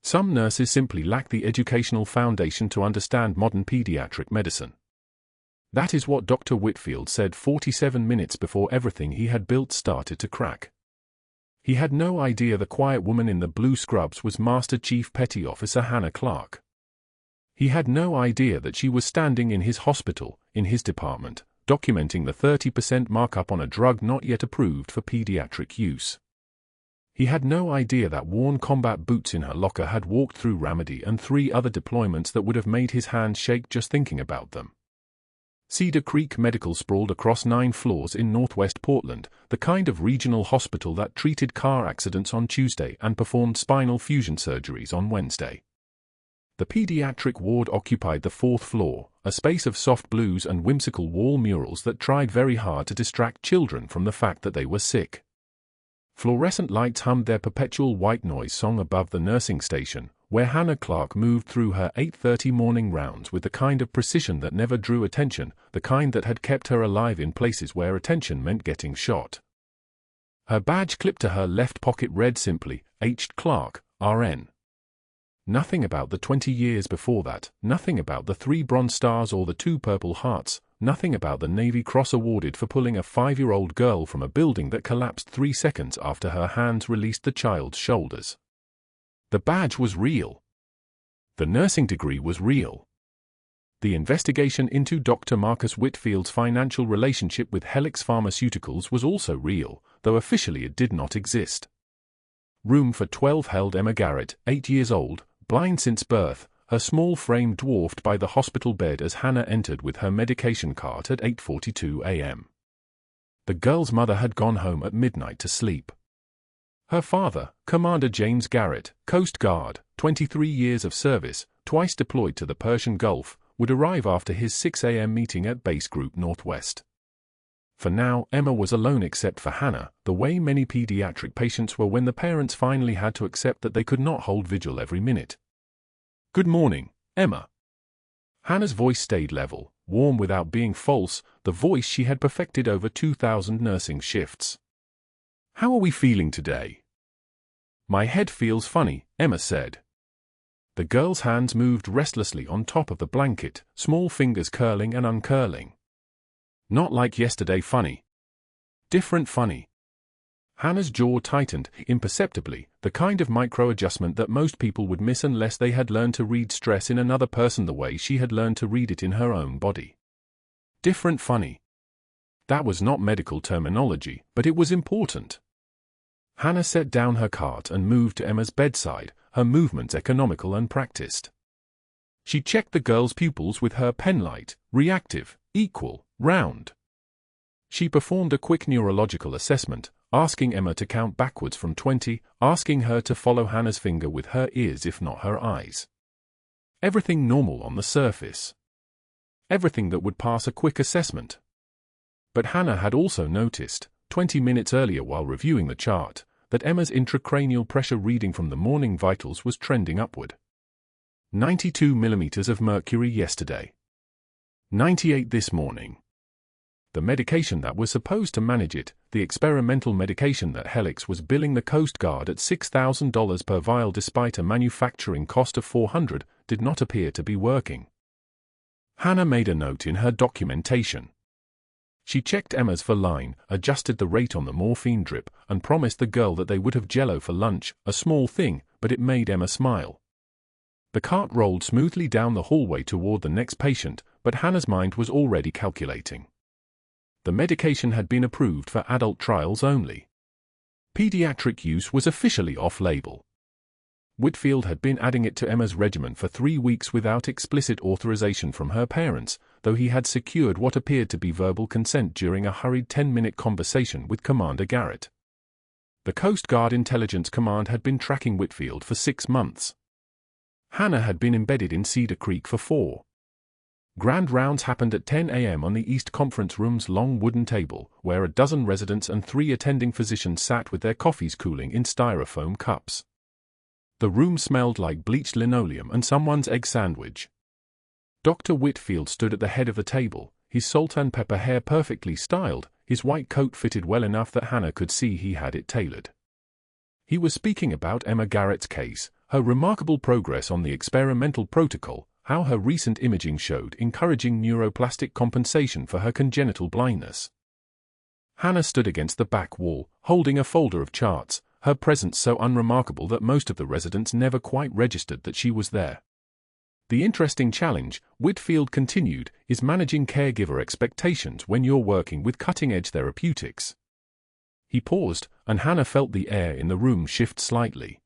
Some nurses simply lack the educational foundation to understand modern pediatric medicine. That is what Dr. Whitfield said 47 minutes before everything he had built started to crack. He had no idea the quiet woman in the blue scrubs was Master Chief Petty Officer Hannah Clarke. He had no idea that she was standing in his hospital, in his department, documenting the 30% markup on a drug not yet approved for pediatric use. He had no idea that worn combat boots in her locker had walked through Ramadi and 3 other deployments that would have made his hands shake just thinking about them. Cedar Creek Medical sprawled across 9 floors in northwest Portland, the kind of regional hospital that treated car accidents on Tuesday and performed spinal fusion surgeries on Wednesday. The pediatric ward occupied the 4th floor, a space of soft blues and whimsical wall murals that tried very hard to distract children from the fact that they were sick. Fluorescent lights hummed their perpetual white noise song above the nursing station, where Hannah Clarke moved through her 8:30 morning rounds with the kind of precision that never drew attention, the kind that had kept her alive in places where attention meant getting shot. Her badge clipped to her left pocket read simply, H. Clarke, RN. Nothing about the 20 years before that, nothing about the 3 Bronze Stars or the 2 Purple Hearts, nothing about the Navy Cross awarded for pulling a 5-year-old girl from a building that collapsed 3 seconds after her hands released the child's shoulders. The badge was real. The nursing degree was real. The investigation into Dr. Marcus Whitfield's financial relationship with Helix Pharmaceuticals was also real, though officially it did not exist. Room for 12 held Emma Garrett, 8 years old, blind since birth, her small frame dwarfed by the hospital bed as Hannah entered with her medication cart at 8:42 a.m. The girl's mother had gone home at midnight to sleep. Her father, Commander James Garrett, Coast Guard, 23 years of service, twice deployed to the Persian Gulf, would arrive after his 6 a.m. meeting at Base Group Northwest. For now, Emma was alone except for Hannah, the way many pediatric patients were when the parents finally had to accept that they could not hold vigil every minute. "Good morning, Emma." Hannah's voice stayed level, warm without being false, the voice she had perfected over 2,000 nursing shifts. "How are we feeling today?" "My head feels funny," Emma said. The girl's hands moved restlessly on top of the blanket, small fingers curling and uncurling. "Not like yesterday funny. Different funny." Hannah's jaw tightened, imperceptibly, the kind of micro-adjustment that most people would miss unless they had learned to read stress in another person the way she had learned to read it in her own body. Different funny. That was not medical terminology, but it was important. Hannah set down her cart and moved to Emma's bedside, her movements economical and practiced. She checked the girl's pupils with her penlight, reactive, equal, round. She performed a quick neurological assessment, asking Emma to count backwards from 20, asking her to follow Hannah's finger with her ears if not her eyes. Everything normal on the surface. Everything that would pass a quick assessment. But Hannah had also noticed, 20 minutes earlier while reviewing the chart, that Emma's intracranial pressure reading from the morning vitals was trending upward. 92 millimeters of mercury yesterday. 98 this morning. The medication that was supposed to manage it, the experimental medication that Helix was billing the Coast Guard at $6,000 per vial despite a manufacturing cost of $400, did not appear to be working. Hannah made a note in her documentation. She checked Emma's for line, adjusted the rate on the morphine drip, and promised the girl that they would have Jell-O for lunch, a small thing, but it made Emma smile. The cart rolled smoothly down the hallway toward the next patient, but Hannah's mind was already calculating. The medication had been approved for adult trials only. Pediatric use was officially off-label. Whitfield had been adding it to Emma's regimen for 3 weeks without explicit authorization from her parents, though he had secured what appeared to be verbal consent during a hurried 10-minute conversation with Commander Garrett. The Coast Guard Intelligence Command had been tracking Whitfield for 6 months. Hannah had been embedded in Cedar Creek for 4. Grand rounds happened at 10 a.m. on the East Conference Room's long wooden table, where a dozen residents and 3 attending physicians sat with their coffees cooling in styrofoam cups. The room smelled like bleached linoleum and someone's egg sandwich. Dr. Whitfield stood at the head of the table, his salt and pepper hair perfectly styled, his white coat fitted well enough that Hannah could see he had it tailored. He was speaking about Emma Garrett's case, her remarkable progress on the experimental protocol, how her recent imaging showed encouraging neuroplastic compensation for her congenital blindness. Hannah stood against the back wall, holding a folder of charts, her presence so unremarkable that most of the residents never quite registered that she was there. The interesting challenge, Whitfield continued, is managing caregiver expectations when you're working with cutting-edge therapeutics. He paused, and Hannah felt the air in the room shift slightly.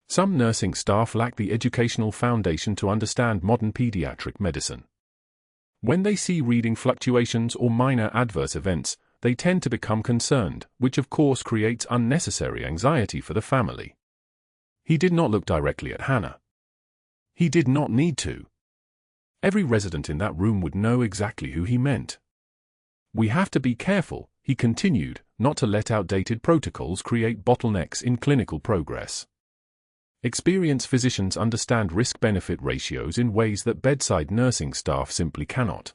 Some nursing staff lack the educational foundation to understand modern pediatric medicine. When they see reading fluctuations or minor adverse events, they tend to become concerned, which of course creates unnecessary anxiety for the family. He did not look directly at Hannah. He did not need to. Every resident in that room would know exactly who he meant. We have to be careful, he continued, not to let outdated protocols create bottlenecks in clinical progress. Experienced physicians understand risk-benefit ratios in ways that bedside nursing staff simply cannot.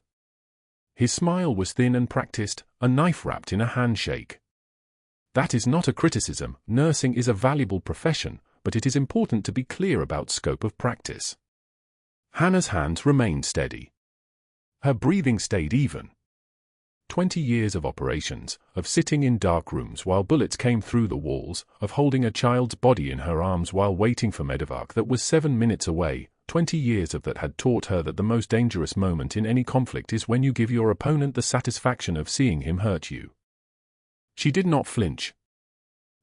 His smile was thin and practiced, a knife wrapped in a handshake. That is not a criticism. Nursing is a valuable profession, but it is important to be clear about scope of practice. Hannah's hands remained steady. Her breathing stayed even. 20 years of operations, of sitting in dark rooms while bullets came through the walls, of holding a child's body in her arms while waiting for medevac that was 7 minutes away, 20 years of that had taught her that the most dangerous moment in any conflict is when you give your opponent the satisfaction of seeing him hurt you. She did not flinch.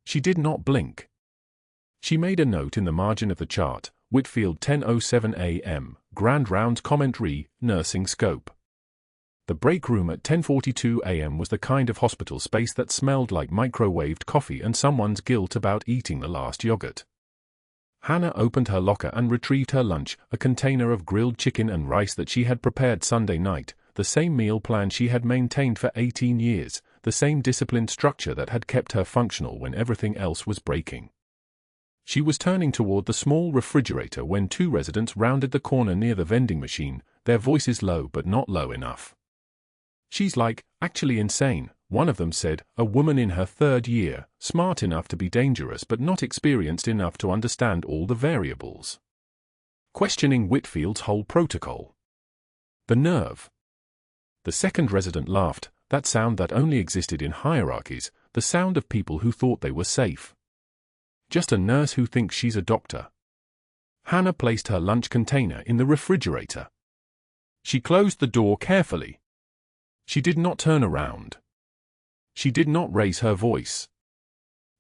She did not blink. She made a note in the margin of the chart, Whitfield 10:07 a.m., Grand Rounds Commentary, Nursing Scope. The break room at 10:42 a.m. was the kind of hospital space that smelled like microwaved coffee and someone's guilt about eating the last yogurt. Hannah opened her locker and retrieved her lunch, a container of grilled chicken and rice that she had prepared Sunday night, the same meal plan she had maintained for 18 years, the same disciplined structure that had kept her functional when everything else was breaking. She was turning toward the small refrigerator when 2 residents rounded the corner near the vending machine, their voices low but not low enough. "She's actually insane," one of them said, a woman in her 3rd year, smart enough to be dangerous but not experienced enough to understand all the variables. Questioning Whitfield's whole protocol. The nerve. The second resident laughed, that sound that only existed in hierarchies, the sound of people who thought they were safe. Just a nurse who thinks she's a doctor. Hannah placed her lunch container in the refrigerator. She closed the door carefully. She did not turn around. She did not raise her voice.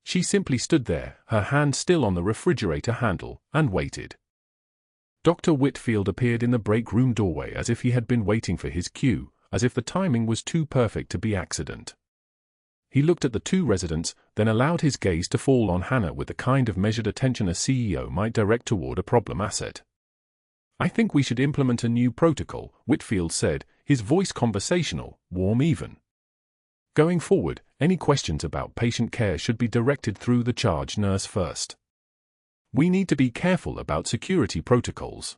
She simply stood there, her hand still on the refrigerator handle, and waited. Dr. Whitfield appeared in the break room doorway as if he had been waiting for his cue, as if the timing was too perfect to be accident. He looked at the 2 residents, then allowed his gaze to fall on Hannah with the kind of measured attention a CEO might direct toward a problem asset. "I think we should implement a new protocol," Whitfield said, his voice conversational, warm even. "Going forward, any questions about patient care should be directed through the charge nurse first. We need to be careful about security protocols.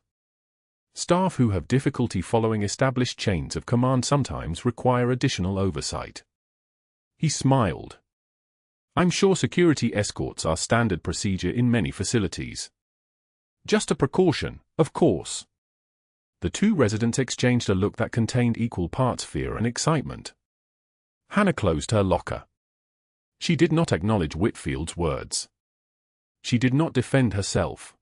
Staff who have difficulty following established chains of command sometimes require additional oversight." He smiled. "I'm sure security escorts are standard procedure in many facilities. Just a precaution, of course." The 2 residents exchanged a look that contained equal parts fear and excitement. Hannah closed her locker. She did not acknowledge Whitfield's words. She did not defend herself.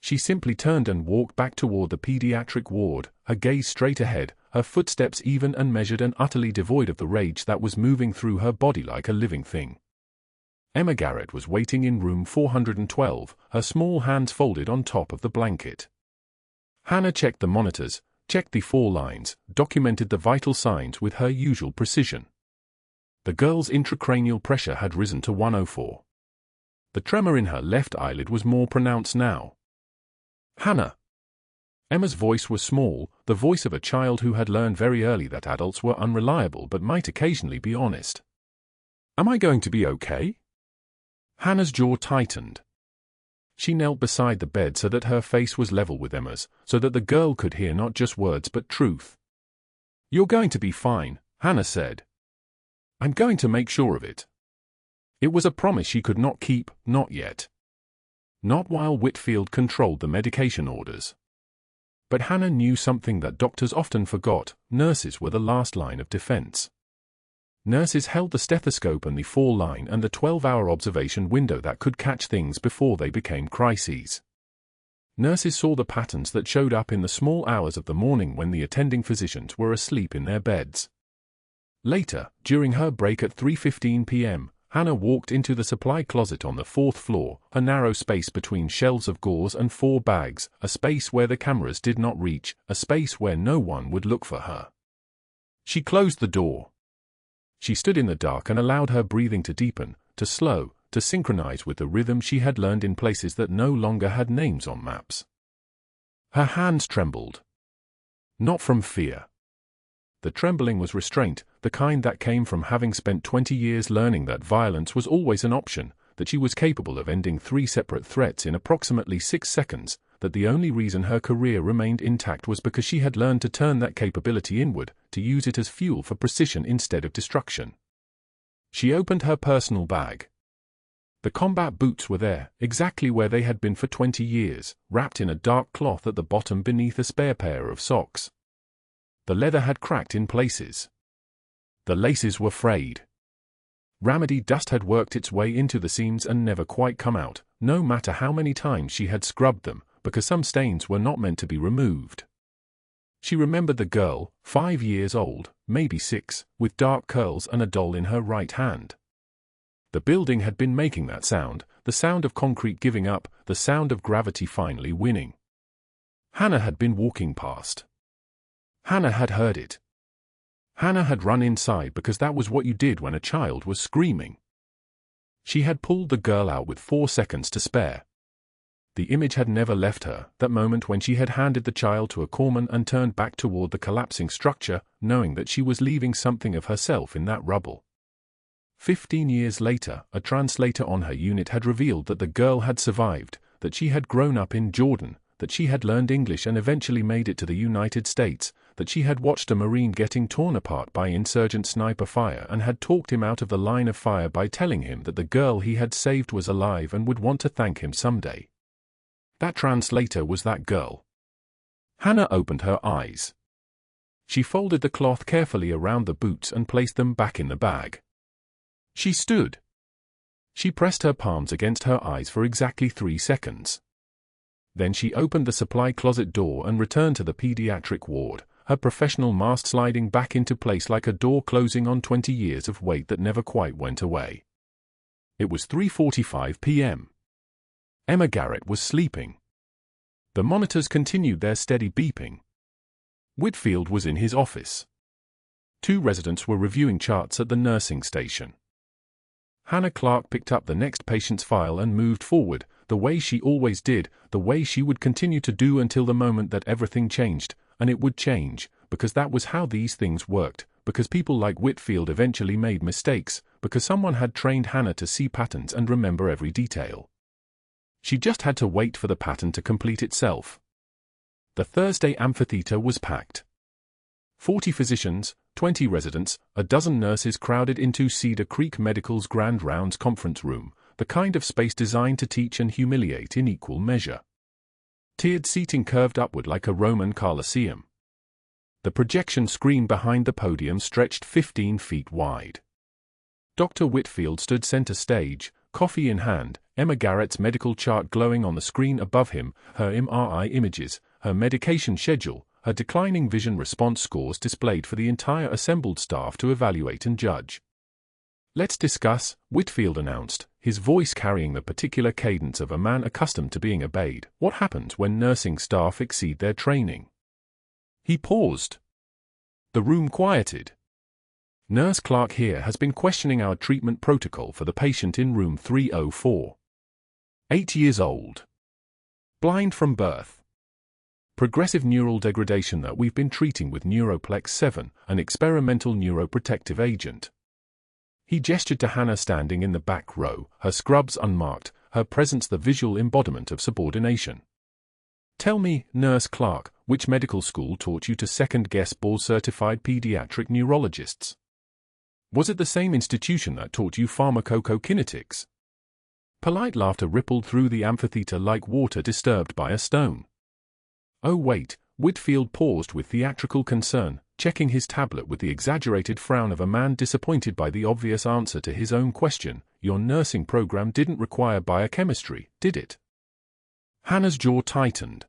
She simply turned and walked back toward the pediatric ward, her gaze straight ahead, her footsteps even and measured and utterly devoid of the rage that was moving through her body like a living thing. Emma Garrett was waiting in room 412, her small hands folded on top of the blanket. Hannah checked the monitors, checked the 4 lines, documented the vital signs with her usual precision. The girl's intracranial pressure had risen to 104. The tremor in her left eyelid was more pronounced now. "Hannah." Emma's voice was small, the voice of a child who had learned very early that adults were unreliable but might occasionally be honest. "Am I going to be okay?" Hannah's jaw tightened. She knelt beside the bed so that her face was level with Emma's, so that the girl could hear not just words but truth. "You're going to be fine," Hannah said. "I'm going to make sure of it." It was a promise she could not keep, not yet. Not while Whitfield controlled the medication orders. But Hannah knew something that doctors often forgot: nurses were the last line of defense. Nurses held the stethoscope and the fall line and the 12-hour observation window that could catch things before they became crises. Nurses saw the patterns that showed up in the small hours of the morning when the attending physicians were asleep in their beds. Later, during her break at 3:15 p.m., Hannah walked into the supply closet on the 4th floor, a narrow space between shelves of gauze and 4 bags, a space where the cameras did not reach, a space where no one would look for her. She closed the door. She stood in the dark and allowed her breathing to deepen, to slow, to synchronize with the rhythm she had learned in places that no longer had names on maps. Her hands trembled. Not from fear. The trembling was restraint, the kind that came from having spent 20 years learning that violence was always an option, that she was capable of ending 3 separate threats in approximately 6 seconds, that the only reason her career remained intact was because she had learned to turn that capability inward, to use it as fuel for precision instead of destruction. She opened her personal bag. The combat boots were there, exactly where they had been for 20 years, wrapped in a dark cloth at the bottom beneath a spare pair of socks. The leather had cracked in places. The laces were frayed. Ramadi dust had worked its way into the seams and never quite come out, no matter how many times she had scrubbed them, because some stains were not meant to be removed. She remembered the girl, 5 years old, maybe 6, with dark curls and a doll in her right hand. The building had been making that sound, the sound of concrete giving up, the sound of gravity finally winning. Hannah had been walking past. Hannah had heard it. Hannah had run inside because that was what you did when a child was screaming. She had pulled the girl out with 4 seconds to spare. The image had never left her, that moment when she had handed the child to a corpsman and turned back toward the collapsing structure, knowing that she was leaving something of herself in that rubble. 15 years later, a translator on her unit had revealed that the girl had survived, that she had grown up in Jordan, that she had learned English and eventually made it to the United States, that she had watched a Marine getting torn apart by insurgent sniper fire and had talked him out of the line of fire by telling him that the girl he had saved was alive and would want to thank him someday. That translator was that girl. Hannah opened her eyes. She folded the cloth carefully around the boots and placed them back in the bag. She stood. She pressed her palms against her eyes for exactly 3 seconds. Then she opened the supply closet door and returned to the pediatric ward, her professional mask sliding back into place like a door closing on 20 years of weight that never quite went away. It was 3:45 p.m. Emma Garrett was sleeping. The monitors continued their steady beeping. Whitfield was in his office. 2 residents were reviewing charts at the nursing station. Hannah Clarke picked up the next patient's file and moved forward, the way she always did, the way she would continue to do until the moment that everything changed, and it would change, because that was how these things worked, because people like Whitfield eventually made mistakes, because someone had trained Hannah to see patterns and remember every detail. She just had to wait for the pattern to complete itself. The Thursday amphitheater was packed. 40 physicians, 20 residents, a dozen nurses crowded into Cedar Creek Medical's Grand Rounds conference room, the kind of space designed to teach and humiliate in equal measure. Tiered seating curved upward like a Roman Colosseum. The projection screen behind the podium stretched 15 feet wide. Dr. Whitfield stood center stage, coffee in hand, Emma Garrett's medical chart glowing on the screen above him, her MRI images, her medication schedule, her declining vision response scores displayed for the entire assembled staff to evaluate and judge. "Let's discuss," Whitfield announced, his voice carrying the particular cadence of a man accustomed to being obeyed. "What happens when nursing staff exceed their training?" He paused. The room quieted. "Nurse Clarke here has been questioning our treatment protocol for the patient in room 304. 8 years old. Blind from birth. Progressive neural degradation that we've been treating with Neuroplex 7, an experimental neuroprotective agent." He gestured to Hannah standing in the back row, her scrubs unmarked, her presence the visual embodiment of subordination. "Tell me, Nurse Clarke, which medical school taught you to second-guess board-certified pediatric neurologists? Was it the same institution that taught you pharmacokinetics?" Polite laughter rippled through the amphitheater like water disturbed by a stone. Oh wait, Whitfield paused with theatrical concern, checking his tablet with the exaggerated frown of a man disappointed by the obvious answer to his own question. Your nursing program didn't require biochemistry, did it? Hannah's jaw tightened.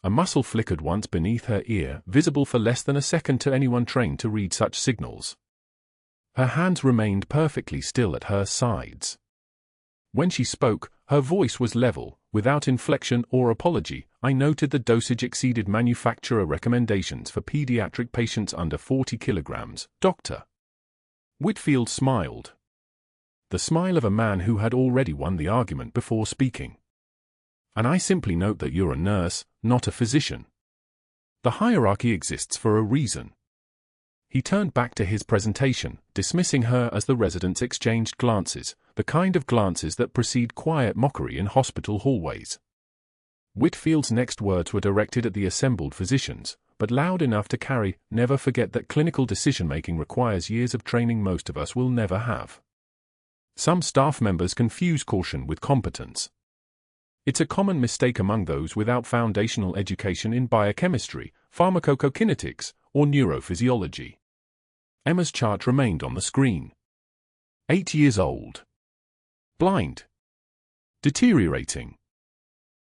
A muscle flickered once beneath her ear, visible for less than a second to anyone trained to read such signals. Her hands remained perfectly still at her sides. When she spoke, her voice was level, without inflection or apology. I noted the dosage exceeded manufacturer recommendations for pediatric patients under 40 kilograms, Doctor. Whitfield smiled. The smile of a man who had already won the argument before speaking. And I simply note that you're a nurse, not a physician. The hierarchy exists for a reason. He turned back to his presentation, dismissing her as the residents exchanged glances, the kind of glances that precede quiet mockery in hospital hallways. Whitfield's next words were directed at the assembled physicians, but loud enough to carry, never forget that clinical decision-making requires years of training most of us will never have. Some staff members confuse caution with competence. It's a common mistake among those without foundational education in biochemistry, pharmacokinetics, or neurophysiology. Emma's chart remained on the screen. 8 years old. Blind. Deteriorating.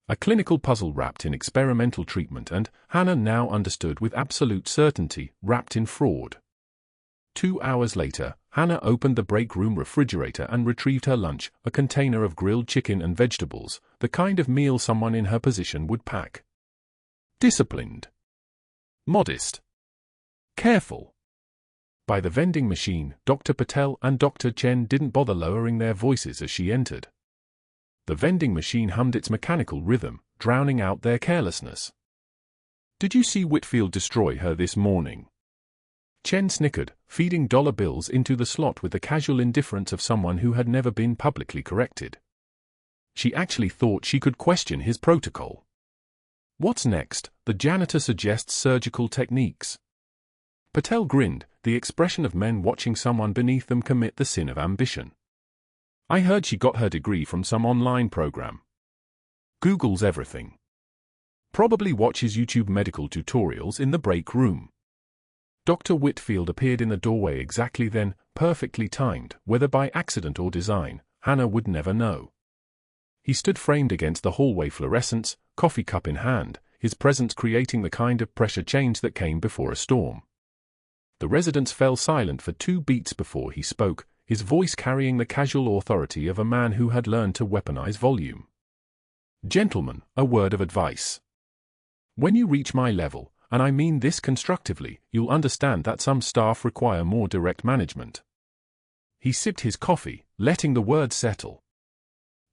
A clinical puzzle wrapped in experimental treatment and, Hannah now understood with absolute certainty, wrapped in fraud. 2 hours later, Hannah opened the break room refrigerator and retrieved her lunch, a container of grilled chicken and vegetables, the kind of meal someone in her position would pack. Disciplined. Modest. Careful. By the vending machine, Dr. Patel and Dr. Chen didn't bother lowering their voices as she entered. The vending machine hummed its mechanical rhythm, drowning out their carelessness. Did you see Whitfield destroy her this morning? Chen snickered, feeding dollar bills into the slot with the casual indifference of someone who had never been publicly corrected. She actually thought she could question his protocol. What's next? The janitor suggests surgical techniques. Patel grinned, the expression of men watching someone beneath them commit the sin of ambition. I heard she got her degree from some online program. Googles everything. Probably watches YouTube medical tutorials in the break room. Dr. Whitfield appeared in the doorway exactly then, perfectly timed, whether by accident or design, Hannah would never know. He stood framed against the hallway fluorescence, coffee cup in hand, his presence creating the kind of pressure change that came before a storm. The residents fell silent for 2 beats before he spoke, his voice carrying the casual authority of a man who had learned to weaponize volume. Gentlemen, a word of advice. When you reach my level, and I mean this constructively, you'll understand that some staff require more direct management. He sipped his coffee, letting the words settle.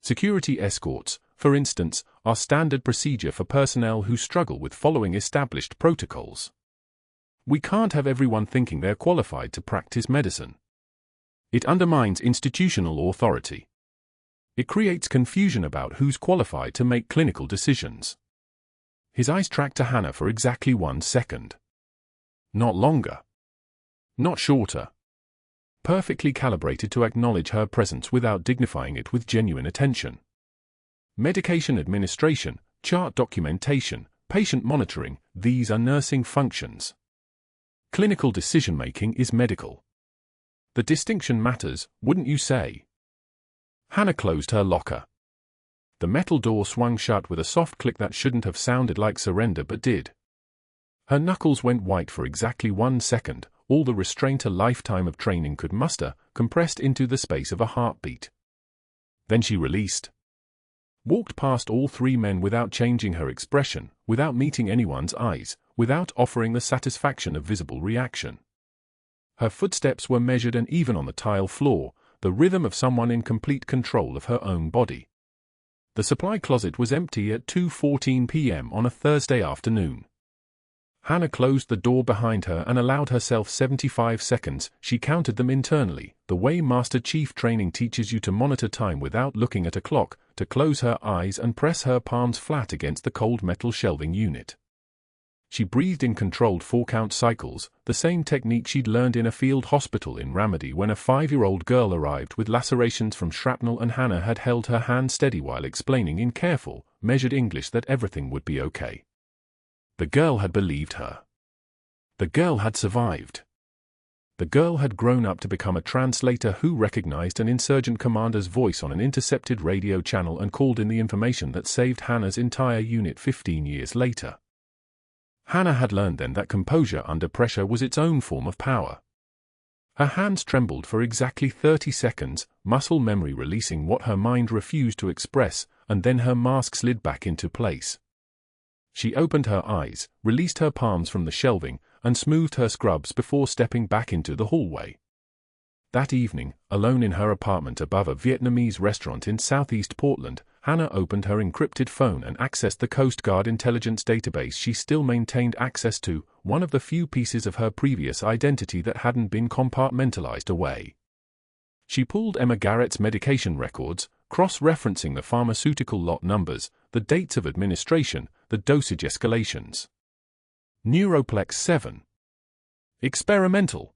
Security escorts, for instance, are standard procedure for personnel who struggle with following established protocols. We can't have everyone thinking they're qualified to practice medicine. It undermines institutional authority. It creates confusion about who's qualified to make clinical decisions. His eyes tracked to Hannah for exactly 1 second. Not longer. Not shorter. Perfectly calibrated to acknowledge her presence without dignifying it with genuine attention. Medication administration, chart documentation, patient monitoring, these are nursing functions. Clinical decision-making is medical. The distinction matters, wouldn't you say? Hannah closed her locker. The metal door swung shut with a soft click that shouldn't have sounded like surrender but did. Her knuckles went white for exactly 1 second, all the restraint a lifetime of training could muster, compressed into the space of a heartbeat. Then she released. Walked past all 3 men without changing her expression, without meeting anyone's eyes, without offering the satisfaction of visible reaction. Her footsteps were measured and even on the tile floor, the rhythm of someone in complete control of her own body. The supply closet was empty at 2:14 p.m. on a Thursday afternoon. Hannah closed the door behind her and allowed herself 75 seconds, she counted them internally, the way Master Chief Training teaches you to monitor time without looking at a clock, to close her eyes and press her palms flat against the cold metal shelving unit. She breathed in controlled 4-count cycles, the same technique she'd learned in a field hospital in Ramadi when a 5-year-old girl arrived with lacerations from shrapnel, and Hannah had held her hand steady while explaining in careful, measured English that everything would be okay. The girl had believed her. The girl had survived. The girl had grown up to become a translator who recognized an insurgent commander's voice on an intercepted radio channel and called in the information that saved Hannah's entire unit 15 years later. Hannah had learned then that composure under pressure was its own form of power. Her hands trembled for exactly 30 seconds, muscle memory releasing what her mind refused to express, and then her mask slid back into place. She opened her eyes, released her palms from the shelving, and smoothed her scrubs before stepping back into the hallway. That evening, alone in her apartment above a Vietnamese restaurant in southeast Portland, Hannah opened her encrypted phone and accessed the Coast Guard intelligence database she still maintained access to, one of the few pieces of her previous identity that hadn't been compartmentalized away. She pulled Emma Garrett's medication records, cross-referencing the pharmaceutical lot numbers, the dates of administration, the dosage escalations. Neuroplex 7. Experimental.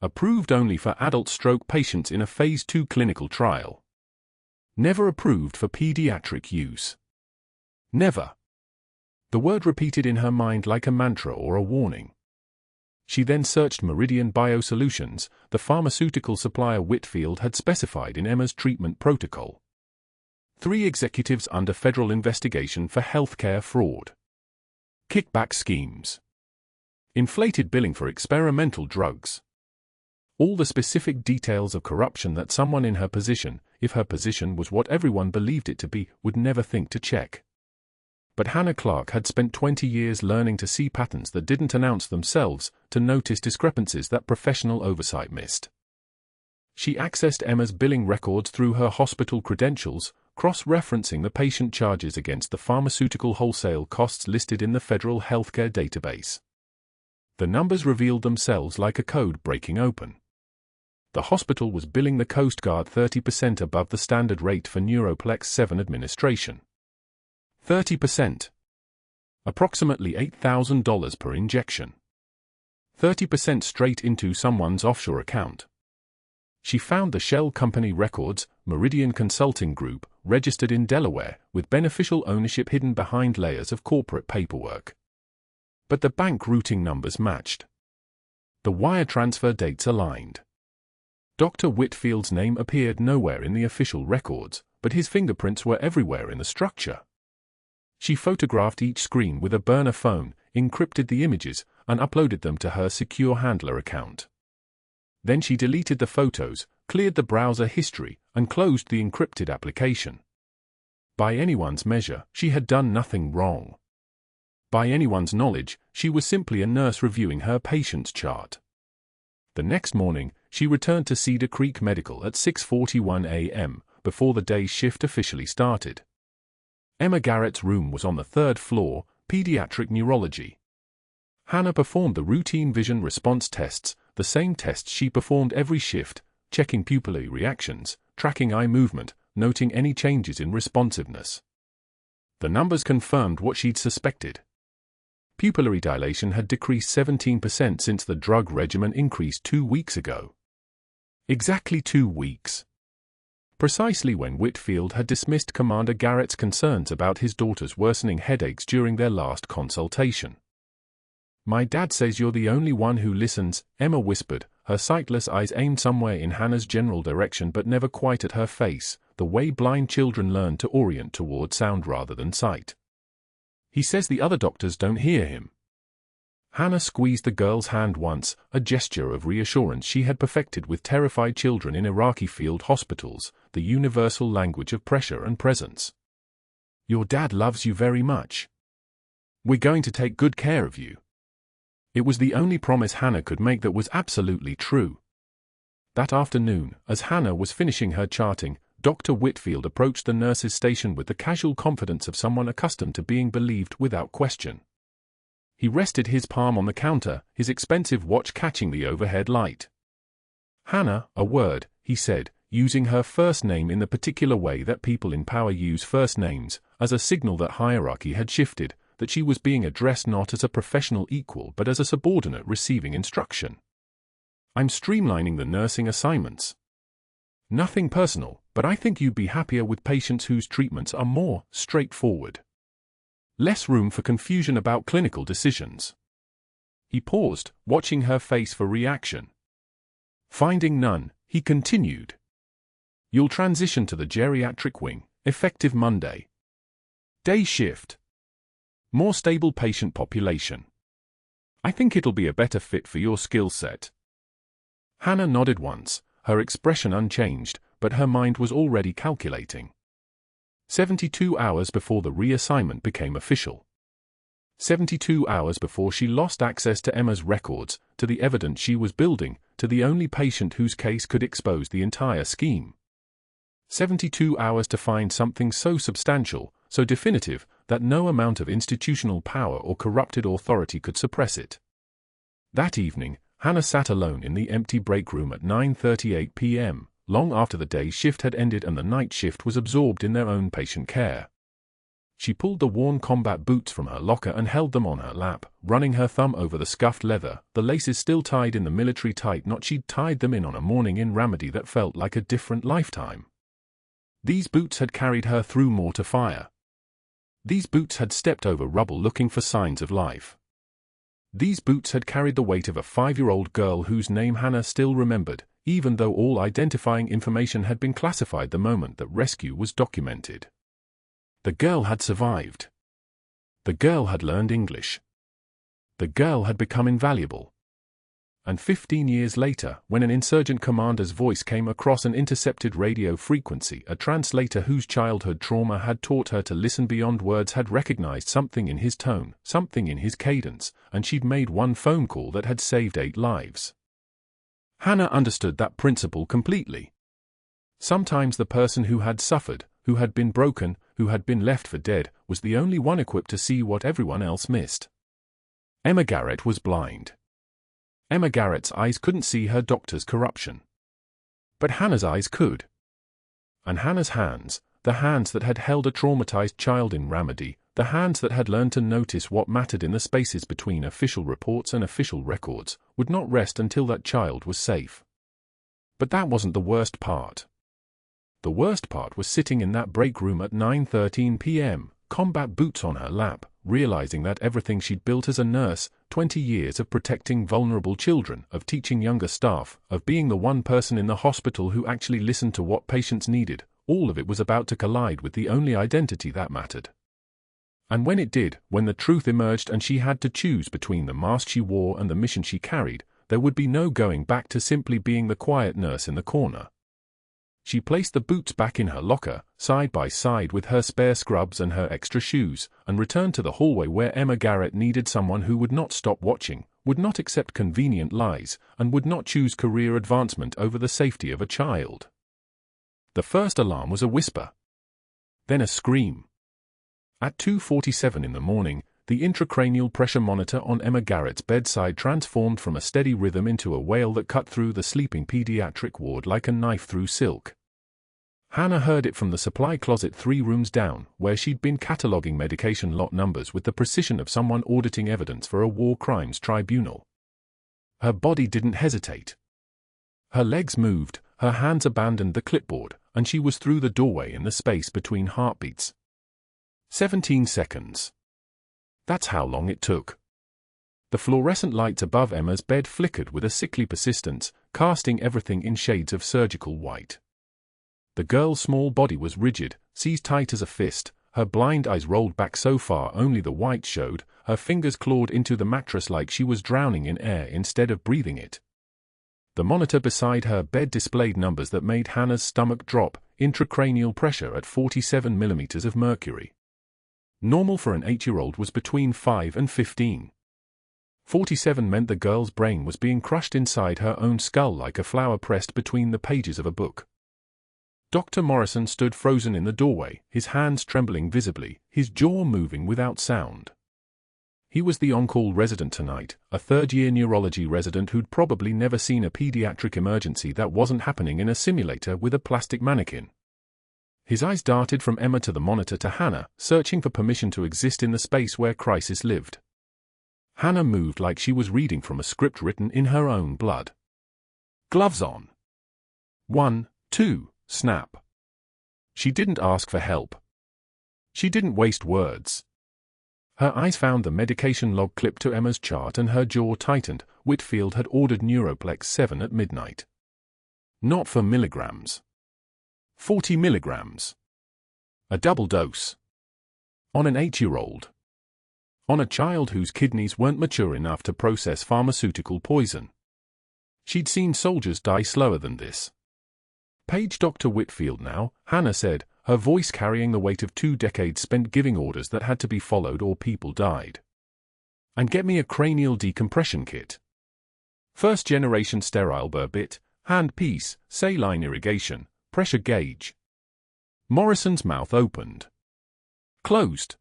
Approved only for adult stroke patients in a Phase 2 clinical trial. Never approved for pediatric use. Never. The word repeated in her mind like a mantra or a warning. She then searched Meridian Biosolutions, the pharmaceutical supplier Whitfield had specified in Emma's treatment protocol. 3 executives under federal investigation for healthcare fraud. Kickback schemes. Inflated billing for experimental drugs. All the specific details of corruption that someone in her position, if her position was what everyone believed it to be, would never think to check. But Hannah Clarke had spent 20 years learning to see patterns that didn't announce themselves, to notice discrepancies that professional oversight missed. She accessed Emma's billing records through her hospital credentials, cross-referencing the patient charges against the pharmaceutical wholesale costs listed in the federal healthcare database. The numbers revealed themselves like a code breaking open. The hospital was billing the Coast Guard 30% above the standard rate for Neuroplex 7 administration. 30%. Approximately $8,000 per injection. 30% straight into someone's offshore account. She found the shell company records, Meridian Consulting Group, registered in Delaware, with beneficial ownership hidden behind layers of corporate paperwork. But the bank routing numbers matched. The wire transfer dates aligned. Dr. Whitfield's name appeared nowhere in the official records, but his fingerprints were everywhere in the structure. She photographed each screen with a burner phone, encrypted the images, and uploaded them to her secure handler account. Then she deleted the photos, cleared the browser history, and closed the encrypted application. By anyone's measure, she had done nothing wrong. By anyone's knowledge, she was simply a nurse reviewing her patient's chart. The next morning, she returned to Cedar Creek Medical at 6:41 a.m., before the day's shift officially started. Emma Garrett's room was on the 3rd floor, pediatric neurology. Hannah performed the routine vision response tests, the same tests she performed every shift, checking pupillary reactions, tracking eye movement, noting any changes in responsiveness. The numbers confirmed what she'd suspected. Pupillary dilation had decreased 17% since the drug regimen increased 2 weeks ago. Exactly 2 weeks. Precisely when Whitfield had dismissed Commander Garrett's concerns about his daughter's worsening headaches during their last consultation. "My dad says you're the only one who listens," Emma whispered, her sightless eyes aimed somewhere in Hannah's general direction but never quite at her face, the way blind children learn to orient toward sound rather than sight. "He says the other doctors don't hear him." Hannah squeezed the girl's hand once, a gesture of reassurance she had perfected with terrified children in Iraqi field hospitals, the universal language of pressure and presence. "Your dad loves you very much. We're going to take good care of you." It was the only promise Hannah could make that was absolutely true. That afternoon, as Hannah was finishing her charting, Dr. Whitfield approached the nurse's station with the casual confidence of someone accustomed to being believed without question. He rested his palm on the counter, his expensive watch catching the overhead light. "Hannah, a word," he said, using her first name in the particular way that people in power use first names, as a signal that hierarchy had shifted, that she was being addressed not as a professional equal but as a subordinate receiving instruction. I'm streamlining the nursing assignments. Nothing personal, but I think you'd be happier with patients whose treatments are more straightforward. Less room for confusion about clinical decisions. He paused, watching her face for reaction. Finding none, he continued. You'll transition to the geriatric wing, effective Monday. Day shift. More stable patient population. I think it'll be a better fit for your skill set. Hannah nodded once, her expression unchanged, but her mind was already calculating. 72 hours before the reassignment became official. 72 hours before she lost access to Emma's records, to the evidence she was building, to the only patient whose case could expose the entire scheme. 72 hours to find something so substantial, so definitive, that no amount of institutional power or corrupted authority could suppress it. That evening, Hannah sat alone in the empty break room at 9:38 p.m., long after the day shift had ended and the night shift was absorbed in their own patient care. She pulled the worn combat boots from her locker and held them on her lap, running her thumb over the scuffed leather, the laces still tied in the military tight knot she'd tied them in on a morning in Ramadi that felt like a different lifetime. These boots had carried her through mortar fire. These boots had stepped over rubble looking for signs of life. These boots had carried the weight of a 5-year-old girl whose name Hannah still remembered, even though all identifying information had been classified the moment that rescue was documented. The girl had survived. The girl had learned English. The girl had become invaluable. And 15 years later, when an insurgent commander's voice came across an intercepted radio frequency, a translator whose childhood trauma had taught her to listen beyond words had recognized something in his tone, something in his cadence, and she'd made one phone call that had saved 8 lives. Hannah understood that principle completely. Sometimes the person who had suffered, who had been broken, who had been left for dead, was the only one equipped to see what everyone else missed. Emma Garrett was blind. Emma Garrett's eyes couldn't see her doctor's corruption. But Hannah's eyes could. And Hannah's hands, the hands that had held a traumatized child in Ramadi, the hands that had learned to notice what mattered in the spaces between official reports and official records, would not rest until that child was safe. But that wasn't the worst part. The worst part was sitting in that break room at 9:13 p.m., combat boots on her lap, realizing that everything she'd built as a nurse, 20 years of protecting vulnerable children, of teaching younger staff, of being the one person in the hospital who actually listened to what patients needed, all of it was about to collide with the only identity that mattered. And when it did, when the truth emerged and she had to choose between the mask she wore and the mission she carried, there would be no going back to simply being the quiet nurse in the corner. She placed the boots back in her locker, side by side with her spare scrubs and her extra shoes, and returned to the hallway where Emma Garrett needed someone who would not stop watching, would not accept convenient lies, and would not choose career advancement over the safety of a child. The first alarm was a whisper. Then a scream. At 2:47 in the morning, the intracranial pressure monitor on Emma Garrett's bedside transformed from a steady rhythm into a wail that cut through the sleeping pediatric ward like a knife through silk. Hannah heard it from the supply closet 3 rooms down, where she'd been cataloging medication lot numbers with the precision of someone auditing evidence for a war crimes tribunal. Her body didn't hesitate. Her legs moved, her hands abandoned the clipboard, and she was through the doorway in the space between heartbeats. 17 seconds. That's how long it took. The fluorescent lights above Emma's bed flickered with a sickly persistence, casting everything in shades of surgical white. The girl's small body was rigid, seized tight as a fist, her blind eyes rolled back so far only the white showed, her fingers clawed into the mattress like she was drowning in air instead of breathing it. The monitor beside her bed displayed numbers that made Hannah's stomach drop, intracranial pressure at 47 millimeters of mercury. Normal for an 8-year-old was between 5 and 15. 47 meant the girl's brain was being crushed inside her own skull like a flower pressed between the pages of a book. Dr. Morrison stood frozen in the doorway, his hands trembling visibly, his jaw moving without sound. He was the on-call resident tonight, a third-year neurology resident who'd probably never seen a pediatric emergency that wasn't happening in a simulator with a plastic mannequin. His eyes darted from Emma to the monitor to Hannah, searching for permission to exist in the space where crisis lived. Hannah moved like she was reading from a script written in her own blood. Gloves on. 1, 2, snap. She didn't ask for help. She didn't waste words. Her eyes found the medication log clipped to Emma's chart and her jaw tightened. Whitfield had ordered Neuroplex 7 at midnight. Not for milligrams. 40 milligrams. A double dose. On an 8-year-old. On a child whose kidneys weren't mature enough to process pharmaceutical poison. She'd seen soldiers die slower than this. Page Dr. Whitfield now, Hannah said, her voice carrying the weight of 2 decades spent giving orders that had to be followed or people died. And get me a cranial decompression kit. First-generation sterile burr bit, hand piece, saline irrigation, pressure gauge. Morrison's mouth opened. Closed.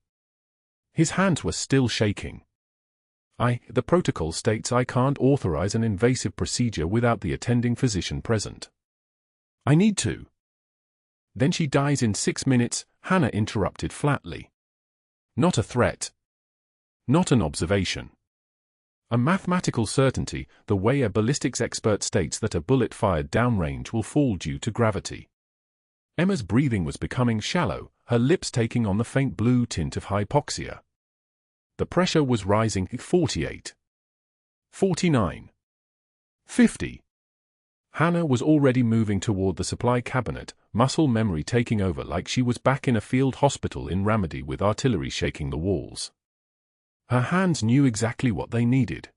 His hands were still shaking. The protocol states I can't authorize an invasive procedure without the attending physician present. I need to. Then she dies in 6 minutes, Hannah interrupted flatly. Not a threat. Not an observation. A mathematical certainty, the way a ballistics expert states that a bullet fired downrange will fall due to gravity. Emma's breathing was becoming shallow, her lips taking on the faint blue tint of hypoxia. The pressure was rising. 48. 49. 50. Hannah was already moving toward the supply cabinet, muscle memory taking over like she was back in a field hospital in Ramadi with artillery shaking the walls. Her hands knew exactly what they needed.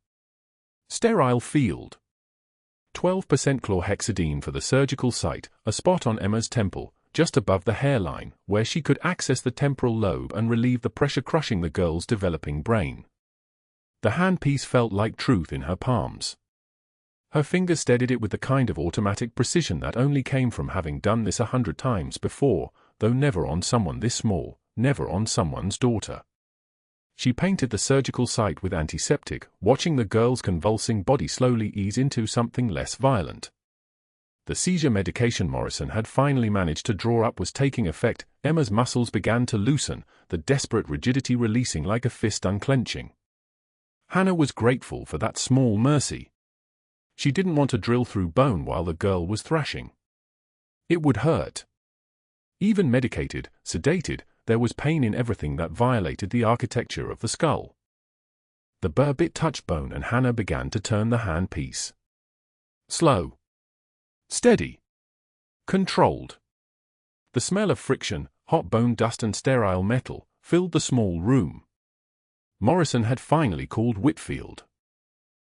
Sterile field. 12% chlorhexidine for the surgical site, a spot on Emma's temple, just above the hairline, where she could access the temporal lobe and relieve the pressure crushing the girl's developing brain. The handpiece felt like truth in her palms. Her fingers steadied it with the kind of automatic precision that only came from having done this 100 times before, though never on someone this small, never on someone's daughter. She painted the surgical site with antiseptic, watching the girl's convulsing body slowly ease into something less violent. The seizure medication Morrison had finally managed to draw up was taking effect. Emma's muscles began to loosen, the desperate rigidity releasing like a fist unclenching. Hannah was grateful for that small mercy. She didn't want to drill through bone while the girl was thrashing. It would hurt. Even medicated, sedated, there was pain in everything that violated the architecture of the skull. The burr bit touched bone and Hannah began to turn the handpiece. Slow. Steady. Controlled. The smell of friction, hot bone dust and sterile metal, filled the small room. Morrison had finally called Whitfield.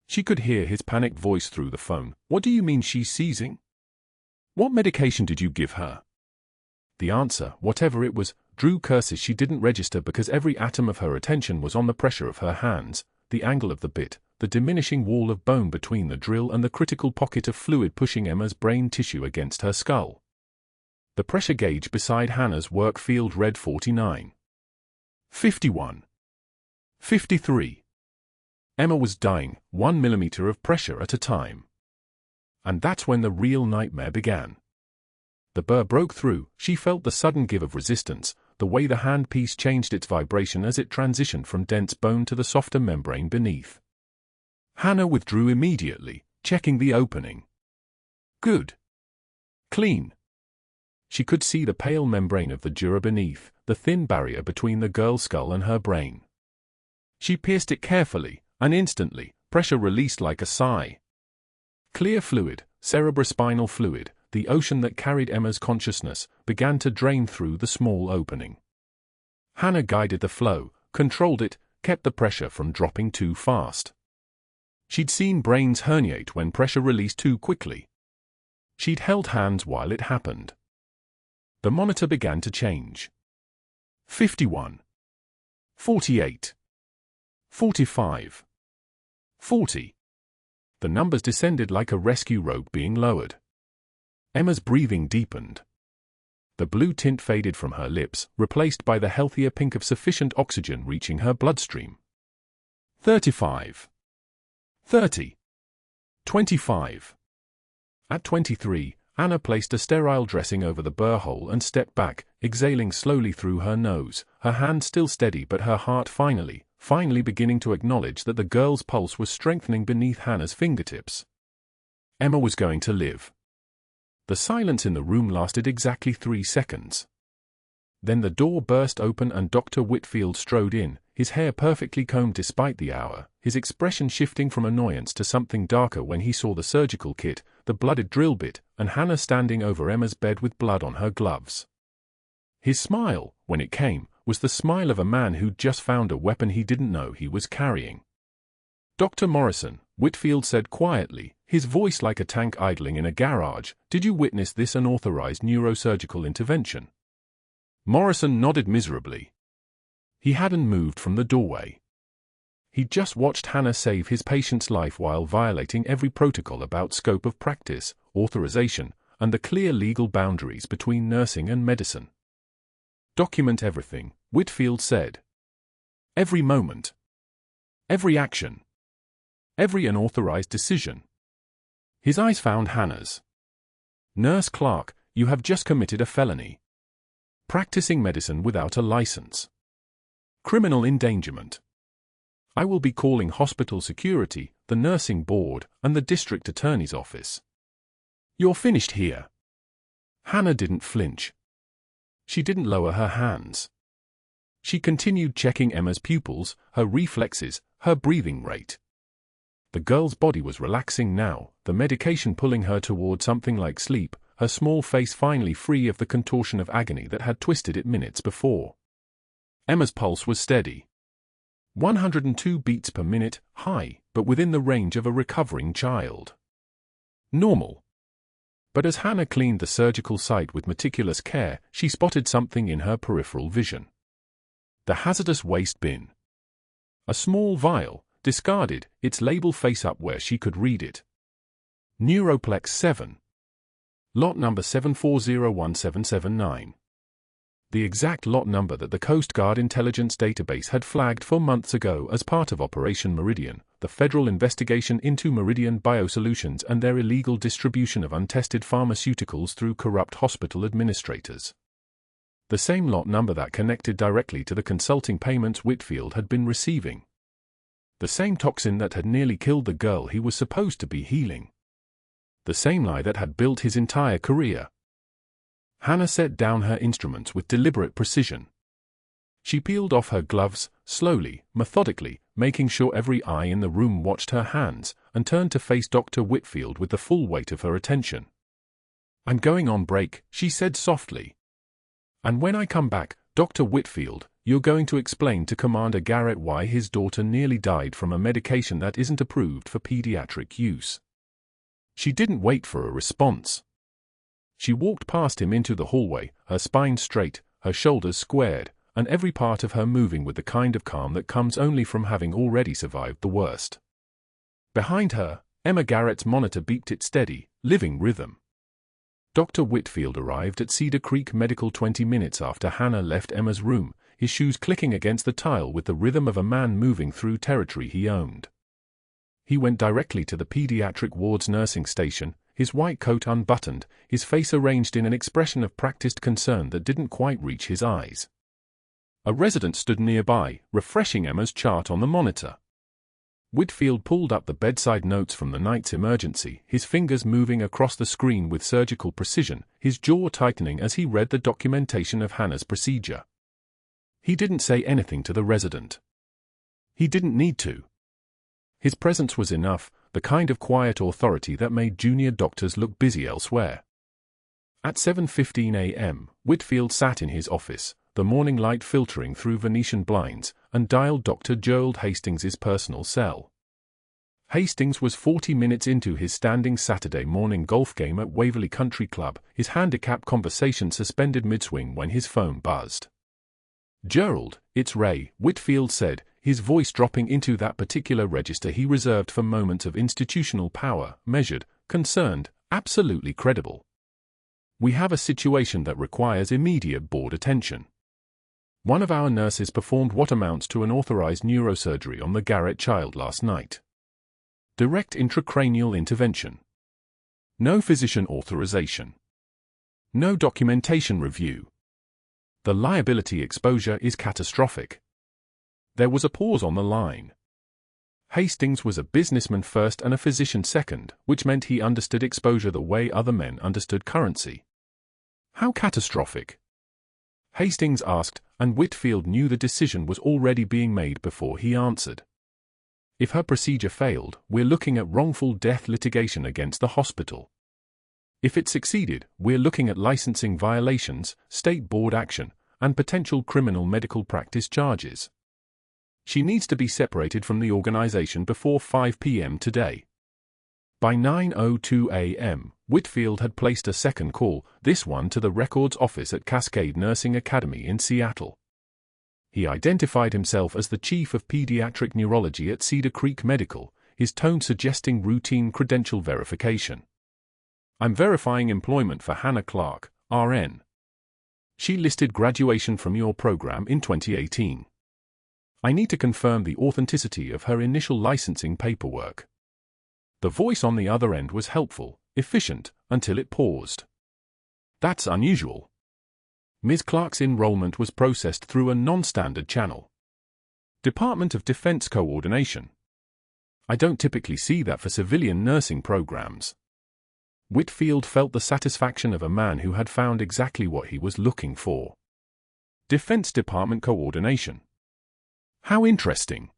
She could hear his panicked voice through the phone. What do you mean she's seizing? What medication did you give her? The answer, whatever it was, drew curses she didn't register because every atom of her attention was on the pressure of her hands, the angle of the bit, the diminishing wall of bone between the drill and the critical pocket of fluid pushing Emma's brain tissue against her skull. The pressure gauge beside Hannah's work field read 49. 51. 53. Emma was dying, 1 millimeter of pressure at a time. And that's when the real nightmare began. The burr broke through, she felt the sudden give of resistance, the way the handpiece changed its vibration as it transitioned from dense bone to the softer membrane beneath. Hannah withdrew immediately, checking the opening. Good. Clean. She could see the pale membrane of the dura beneath, the thin barrier between the girl's skull and her brain. She pierced it carefully, and instantly, pressure released like a sigh. Clear fluid, cerebrospinal fluid, the ocean that carried Emma's consciousness, began to drain through the small opening. Hannah guided the flow, controlled it, kept the pressure from dropping too fast. She'd seen brains herniate when pressure released too quickly. She'd held hands while it happened. The monitor began to change. 51. 48. 45. 40. The numbers descended like a rescue rope being lowered. Emma's breathing deepened. The blue tint faded from her lips, replaced by the healthier pink of sufficient oxygen reaching her bloodstream. 35. 30. 25. At 23, Hannah placed a sterile dressing over the burr hole and stepped back, exhaling slowly through her nose, her hand still steady but her heart finally beginning to acknowledge that the girl's pulse was strengthening beneath Hannah's fingertips. Emma was going to live. The silence in the room lasted exactly 3 seconds. Then the door burst open and Dr. Whitfield strode in, his hair perfectly combed despite the hour, his expression shifting from annoyance to something darker when he saw the surgical kit, the blooded drill bit, and Hannah standing over Emma's bed with blood on her gloves. His smile, when it came, was the smile of a man who'd just found a weapon he didn't know he was carrying. "Dr. Morrison," Whitfield said quietly, his voice like a tank idling in a garage, "did you witness this unauthorized neurosurgical intervention?" Morrison nodded miserably. He hadn't moved from the doorway. He'd just watched Hannah save his patient's life while violating every protocol about scope of practice, authorization, and the clear legal boundaries between nursing and medicine. "Document everything," Whitfield said. "Every moment. Every action. Every unauthorized decision." His eyes found Hannah's. "Nurse Clarke, you have just committed a felony. Practicing medicine without a license. Criminal endangerment. I will be calling hospital security, the nursing board, and the district attorney's office. You're finished here." Hannah didn't flinch. She didn't lower her hands. She continued checking Emma's pupils, her reflexes, her breathing rate. The girl's body was relaxing now, the medication pulling her toward something like sleep, her small face finally free of the contortion of agony that had twisted it minutes before. Emma's pulse was steady. 102 beats per minute, high, but within the range of a recovering child. Normal. But as Hannah cleaned the surgical site with meticulous care, she spotted something in her peripheral vision. The hazardous waste bin. A small vial, discarded, its label face up where she could read it. Neuroplex 7. Lot number 7401779. The exact lot number that the Coast Guard intelligence database had flagged for months ago as part of Operation Meridian, the federal investigation into Meridian Biosolutions and their illegal distribution of untested pharmaceuticals through corrupt hospital administrators. The same lot number that connected directly to the consulting payments Whitfield had been receiving. The same toxin that had nearly killed the girl he was supposed to be healing. The same lie that had built his entire career. Hannah set down her instruments with deliberate precision. She peeled off her gloves, slowly, methodically, making sure every eye in the room watched her hands, and turned to face Dr. Whitfield with the full weight of her attention. "I'm going on break," she said softly. "And when I come back, Dr. Whitfield, you're going to explain to Commander Garrett why his daughter nearly died from a medication that isn't approved for pediatric use." She didn't wait for a response. She walked past him into the hallway, her spine straight, her shoulders squared, and every part of her moving with the kind of calm that comes only from having already survived the worst. Behind her, Emma Garrett's monitor beeped its steady, living rhythm. Dr. Whitfield arrived at Cedar Creek Medical 20 minutes after Hannah left Emma's room, his shoes clicking against the tile with the rhythm of a man moving through territory he owned. He went directly to the pediatric ward's nursing station, his white coat unbuttoned, his face arranged in an expression of practiced concern that didn't quite reach his eyes. A resident stood nearby, refreshing Emma's chart on the monitor. Whitfield pulled up the bedside notes from the night's emergency, his fingers moving across the screen with surgical precision, his jaw tightening as he read the documentation of Hannah's procedure. He didn't say anything to the resident. He didn't need to. His presence was enough, the kind of quiet authority that made junior doctors look busy elsewhere. At 7:15 a.m., Whitfield sat in his office, the morning light filtering through Venetian blinds, and dialed Dr. Gerald Hastings's personal cell. Hastings was 40 minutes into his standing Saturday morning golf game at Waverly Country Club, his handicap conversation suspended mid-swing when his phone buzzed. "Gerald, it's Ray," Whitfield said, his voice dropping into that particular register he reserved for moments of institutional power, measured, concerned, absolutely credible. "We have a situation that requires immediate board attention. One of our nurses performed what amounts to an authorized neurosurgery on the Garrett child last night. Direct intracranial intervention. No physician authorization. No documentation review. The liability exposure is catastrophic. There was a pause on the line. Hastings was a businessman first and a physician second, which meant he understood exposure the way other men understood currency. How catastrophic? Hastings asked, and Whitfield knew the decision was already being made before he answered. If her procedure failed, we're looking at wrongful death litigation against the hospital. If it succeeded, we're looking at licensing violations, state board action, and potential criminal medical practice charges. She needs to be separated from the organization before 5 p.m. today. By 9:02 a.m., Whitfield had placed a second call, this one to the records office at Cascade Nursing Academy in Seattle. He identified himself as the chief of pediatric neurology at Cedar Creek Medical, his tone suggesting routine credential verification. I'm verifying employment for Hannah Clarke, RN. She listed graduation from your program in 2018. I need to confirm the authenticity of her initial licensing paperwork. The voice on the other end was helpful, efficient, until it paused. That's unusual. Ms. Clarke's enrollment was processed through a non-standard channel. Department of Defense coordination. I don't typically see that for civilian nursing programs. Whitfield felt the satisfaction of a man who had found exactly what he was looking for. Defense Department coordination. How interesting.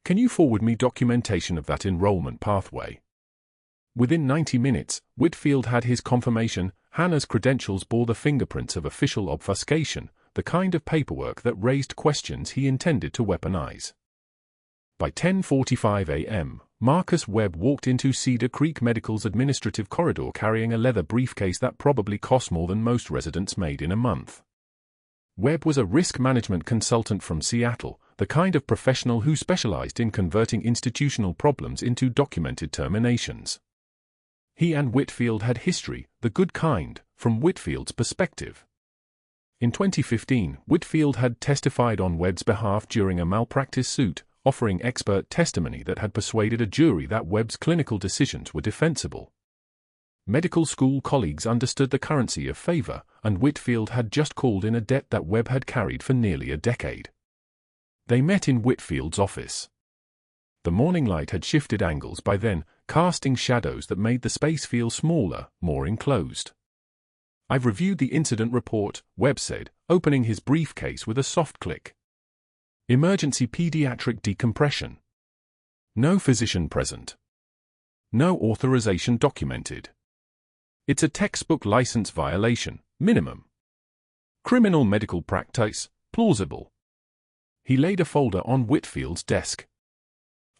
Can you forward me documentation of that enrollment pathway? Within 90 minutes, Whitfield had his confirmation. Hannah's credentials bore the fingerprints of official obfuscation, the kind of paperwork that raised questions he intended to weaponize. By 10:45 a.m., Marcus Webb walked into Cedar Creek Medical's administrative corridor carrying a leather briefcase that probably cost more than most residents made in a month. Webb was a risk management consultant from Seattle, the kind of professional who specialized in converting institutional problems into documented terminations. He and Whitfield had history, the good kind, from Whitfield's perspective. In 2015, Whitfield had testified on Webb's behalf during a malpractice suit, offering expert testimony that had persuaded a jury that Webb's clinical decisions were defensible. Medical school colleagues understood the currency of favor, and Whitfield had just called in a debt that Webb had carried for nearly a decade. They met in Whitfield's office. The morning light had shifted angles by then, casting shadows that made the space feel smaller, more enclosed. I've reviewed the incident report, Webb said, opening his briefcase with a soft click. Emergency pediatric decompression. No physician present. No authorization documented. It's a textbook license violation, minimum. Criminal medical practice, plausible. He laid a folder on Whitfield's desk.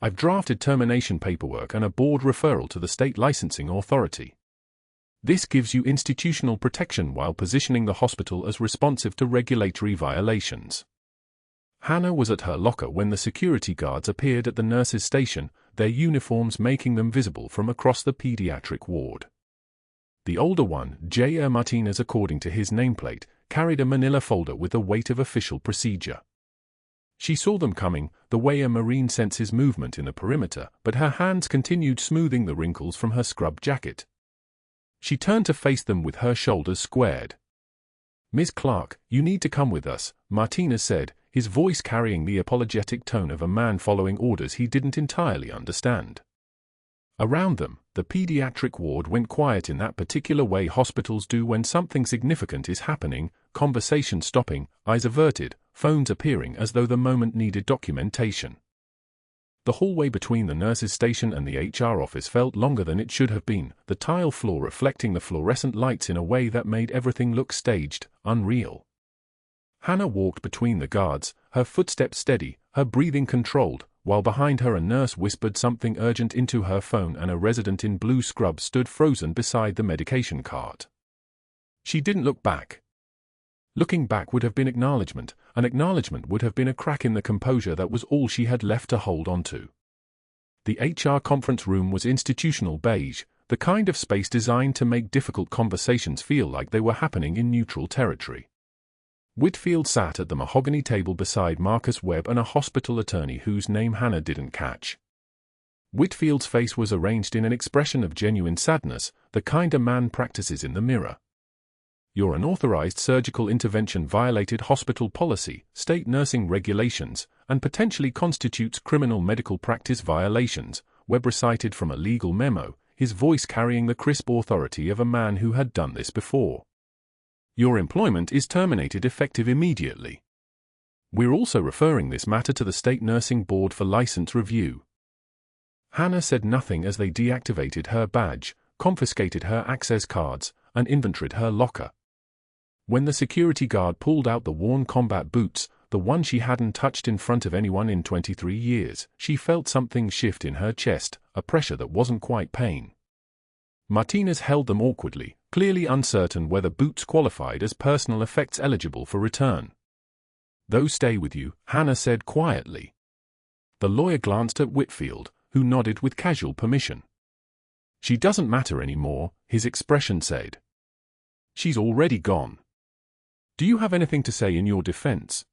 I've drafted termination paperwork and a board referral to the state licensing authority. This gives you institutional protection while positioning the hospital as responsive to regulatory violations. Hannah was at her locker when the security guards appeared at the nurses' station, their uniforms making them visible from across the pediatric ward. The older one, J.R. Martinez according to his nameplate, carried a manila folder with the weight of official procedure. She saw them coming, the way a Marine senses movement in the perimeter, but her hands continued smoothing the wrinkles from her scrub jacket. She turned to face them with her shoulders squared. Ms. Clarke, you need to come with us, Martinez said, his voice carrying the apologetic tone of a man following orders he didn't entirely understand. Around them, the pediatric ward went quiet in that particular way hospitals do when something significant is happening, conversation stopping, eyes averted, phones appearing as though the moment needed documentation. The hallway between the nurses' station and the HR office felt longer than it should have been, the tile floor reflecting the fluorescent lights in a way that made everything look staged, unreal. Hannah walked between the guards, her footsteps steady, her breathing controlled, while behind her a nurse whispered something urgent into her phone and a resident in blue scrubs stood frozen beside the medication cart. She didn't look back. Looking back would have been acknowledgement, an acknowledgement would have been a crack in the composure that was all she had left to hold on to. The HR conference room was institutional beige, the kind of space designed to make difficult conversations feel like they were happening in neutral territory. Whitfield sat at the mahogany table beside Marcus Webb and a hospital attorney whose name Hannah didn't catch. Whitfield's face was arranged in an expression of genuine sadness, the kind a man practices in the mirror. Your unauthorized surgical intervention violated hospital policy, state nursing regulations, and potentially constitutes criminal medical practice violations, Webb recited from a legal memo, his voice carrying the crisp authority of a man who had done this before. Your employment is terminated effective immediately. We're also referring this matter to the State Nursing Board for license review. Hannah said nothing as they deactivated her badge, confiscated her access cards, and inventoried her locker. When the security guard pulled out the worn combat boots, the one she hadn't touched in front of anyone in 23 years, she felt something shift in her chest, a pressure that wasn't quite pain. Martinez held them awkwardly, clearly uncertain whether boots qualified as personal effects eligible for return. "Those stay with you," Hannah said quietly. The lawyer glanced at Whitfield, who nodded with casual permission. "She doesn't matter anymore," his expression said. "She's already gone. Do you have anything to say in your defense?"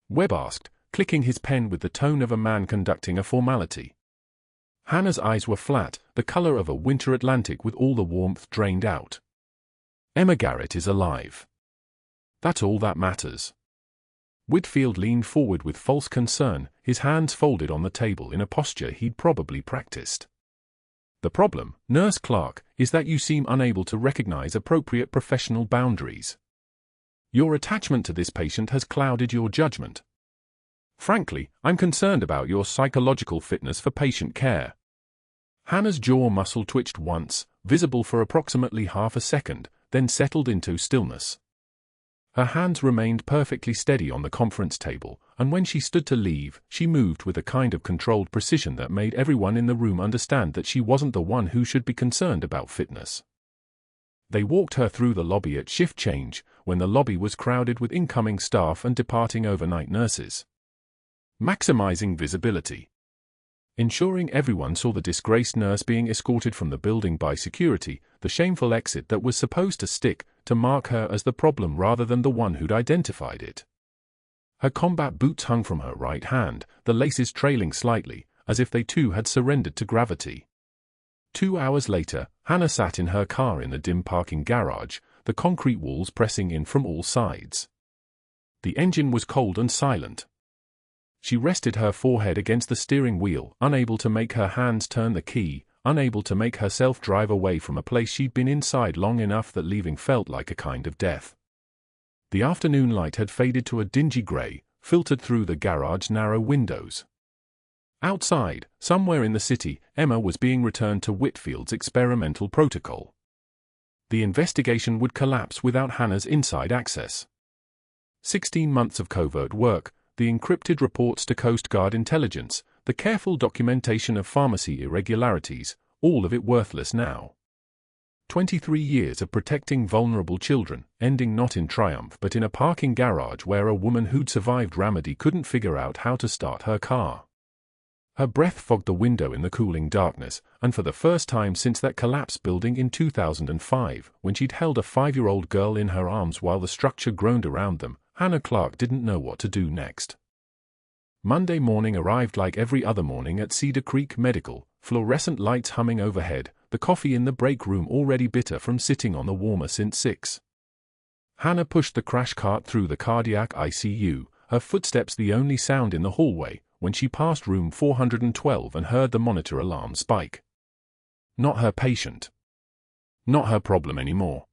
Webb asked, clicking his pen with the tone of a man conducting a formality. Hannah's eyes were flat, the color of a winter Atlantic with all the warmth drained out. "Emma Garrett is alive. That's all that matters." Whitfield leaned forward with false concern, his hands folded on the table in a posture he'd probably practiced. "The problem, Nurse Clarke, is that you seem unable to recognize appropriate professional boundaries. Your attachment to this patient has clouded your judgment. Frankly, I'm concerned about your psychological fitness for patient care." Hannah's jaw muscle twitched once, visible for approximately half a second, then settled into stillness. Her hands remained perfectly steady on the conference table, and when she stood to leave, she moved with a kind of controlled precision that made everyone in the room understand that she wasn't the one who should be concerned about fitness. They walked her through the lobby at shift change, when the lobby was crowded with incoming staff and departing overnight nurses. Maximizing visibility. Ensuring everyone saw the disgraced nurse being escorted from the building by security, the shameful exit that was supposed to stick, to mark her as the problem rather than the one who'd identified it. Her combat boots hung from her right hand, the laces trailing slightly, as if they too had surrendered to gravity. 2 hours later, Hannah sat in her car in the dim parking garage, the concrete walls pressing in from all sides. The engine was cold and silent. She rested her forehead against the steering wheel, unable to make her hands turn the key, unable to make herself drive away from a place she'd been inside long enough that leaving felt like a kind of death. The afternoon light had faded to a dingy gray, filtered through the garage's narrow windows. Outside, somewhere in the city, Emma was being returned to Whitfield's experimental protocol. The investigation would collapse without Hannah's inside access. 16 months of covert work, the encrypted reports to Coast Guard intelligence, the careful documentation of pharmacy irregularities, all of it worthless now. 23 years of protecting vulnerable children, ending not in triumph but in a parking garage where a woman who'd survived Ramadi couldn't figure out how to start her car. Her breath fogged the window in the cooling darkness, and for the first time since that collapsed building in 2005, when she'd held a 5-year-old girl in her arms while the structure groaned around them, Hannah Clarke didn't know what to do next. Monday morning arrived like every other morning at Cedar Creek Medical, fluorescent lights humming overhead, the coffee in the break room already bitter from sitting on the warmer since 6. Hannah pushed the crash cart through the cardiac ICU, her footsteps the only sound in the hallway, when she passed room 412 and heard the monitor alarm spike. Not her patient. Not her problem anymore.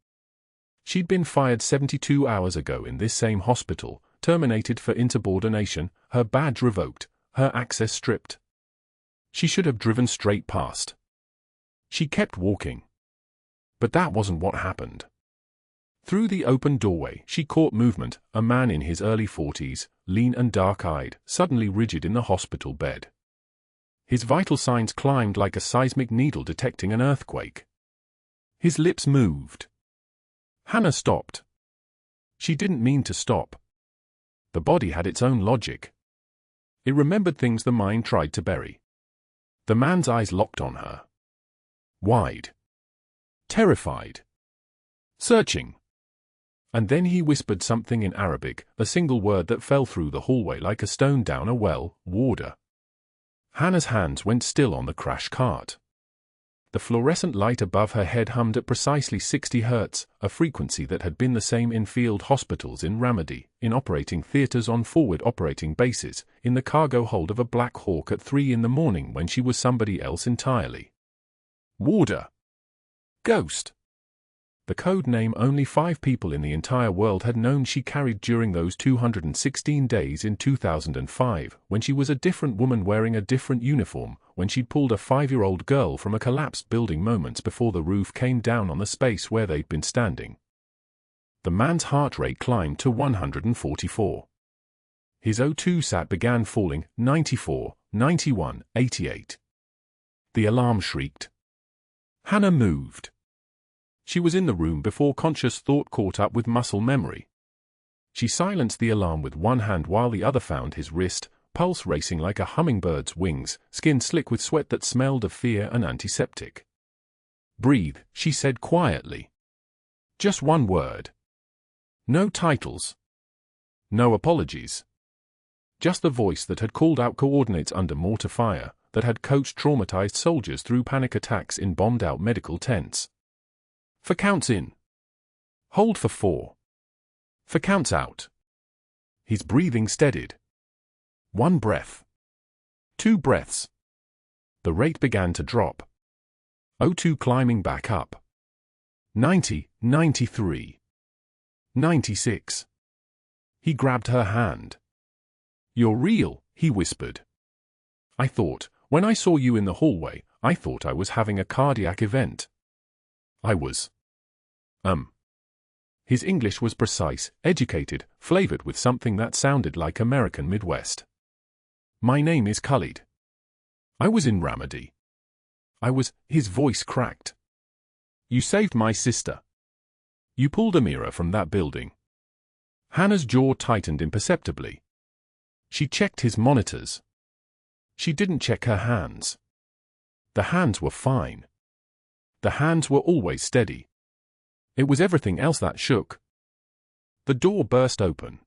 She'd been fired 72 hours ago in this same hospital, terminated for insubordination, her badge revoked, her access stripped. She should have driven straight past. She kept walking. But that wasn't what happened. Through the open doorway, she caught movement, a man in his early 40s, lean and dark-eyed, suddenly rigid in the hospital bed. His vital signs climbed like a seismic needle detecting an earthquake. His lips moved. Hannah stopped. She didn't mean to stop. The body had its own logic. It remembered things the mind tried to bury. The man's eyes locked on her. Wide. Terrified. Searching. And then he whispered something in Arabic, a single word that fell through the hallway like a stone down a well, "Warder." Hannah's hands went still on the crash cart. The fluorescent light above her head hummed at precisely 60 Hz, a frequency that had been the same in field hospitals in Ramadi, in operating theaters on forward operating bases, in the cargo hold of a Black Hawk at 3 in the morning when she was somebody else entirely. Warder. Ghost. The code name only 5 people in the entire world had known she carried during those 216 days in 2005, when she was a different woman wearing a different uniform, when she'd pulled a 5-year-old girl from a collapsed building moments before the roof came down on the space where they'd been standing. The man's heart rate climbed to 144. His O2 sat began falling, 94, 91, 88. The alarm shrieked. Hannah moved. She was in the room before conscious thought caught up with muscle memory. She silenced the alarm with one hand while the other found his wrist, pulse racing like a hummingbird's wings, skin slick with sweat that smelled of fear and antiseptic. Breathe, she said quietly. Just one word. No titles. No apologies. Just the voice that had called out coordinates under mortar fire, that had coached traumatized soldiers through panic attacks in bombed-out medical tents. For counts in. Hold for 4. For counts out. His breathing steadied. 1 breath. 2 breaths. The rate began to drop. O2 climbing back up. 90, 93. 96. He grabbed her hand. You're real, he whispered. I thought, when I saw you in the hallway, I thought I was having a cardiac event. I was. His English was precise, educated, flavored with something that sounded like American Midwest. My name is Khalid. I was in Ramadi. His voice cracked. You saved my sister. You pulled Amira from that building. Hannah's jaw tightened imperceptibly. She checked his monitors. She didn't check her hands. The hands were fine. The hands were always steady. It was everything else that shook. The door burst open.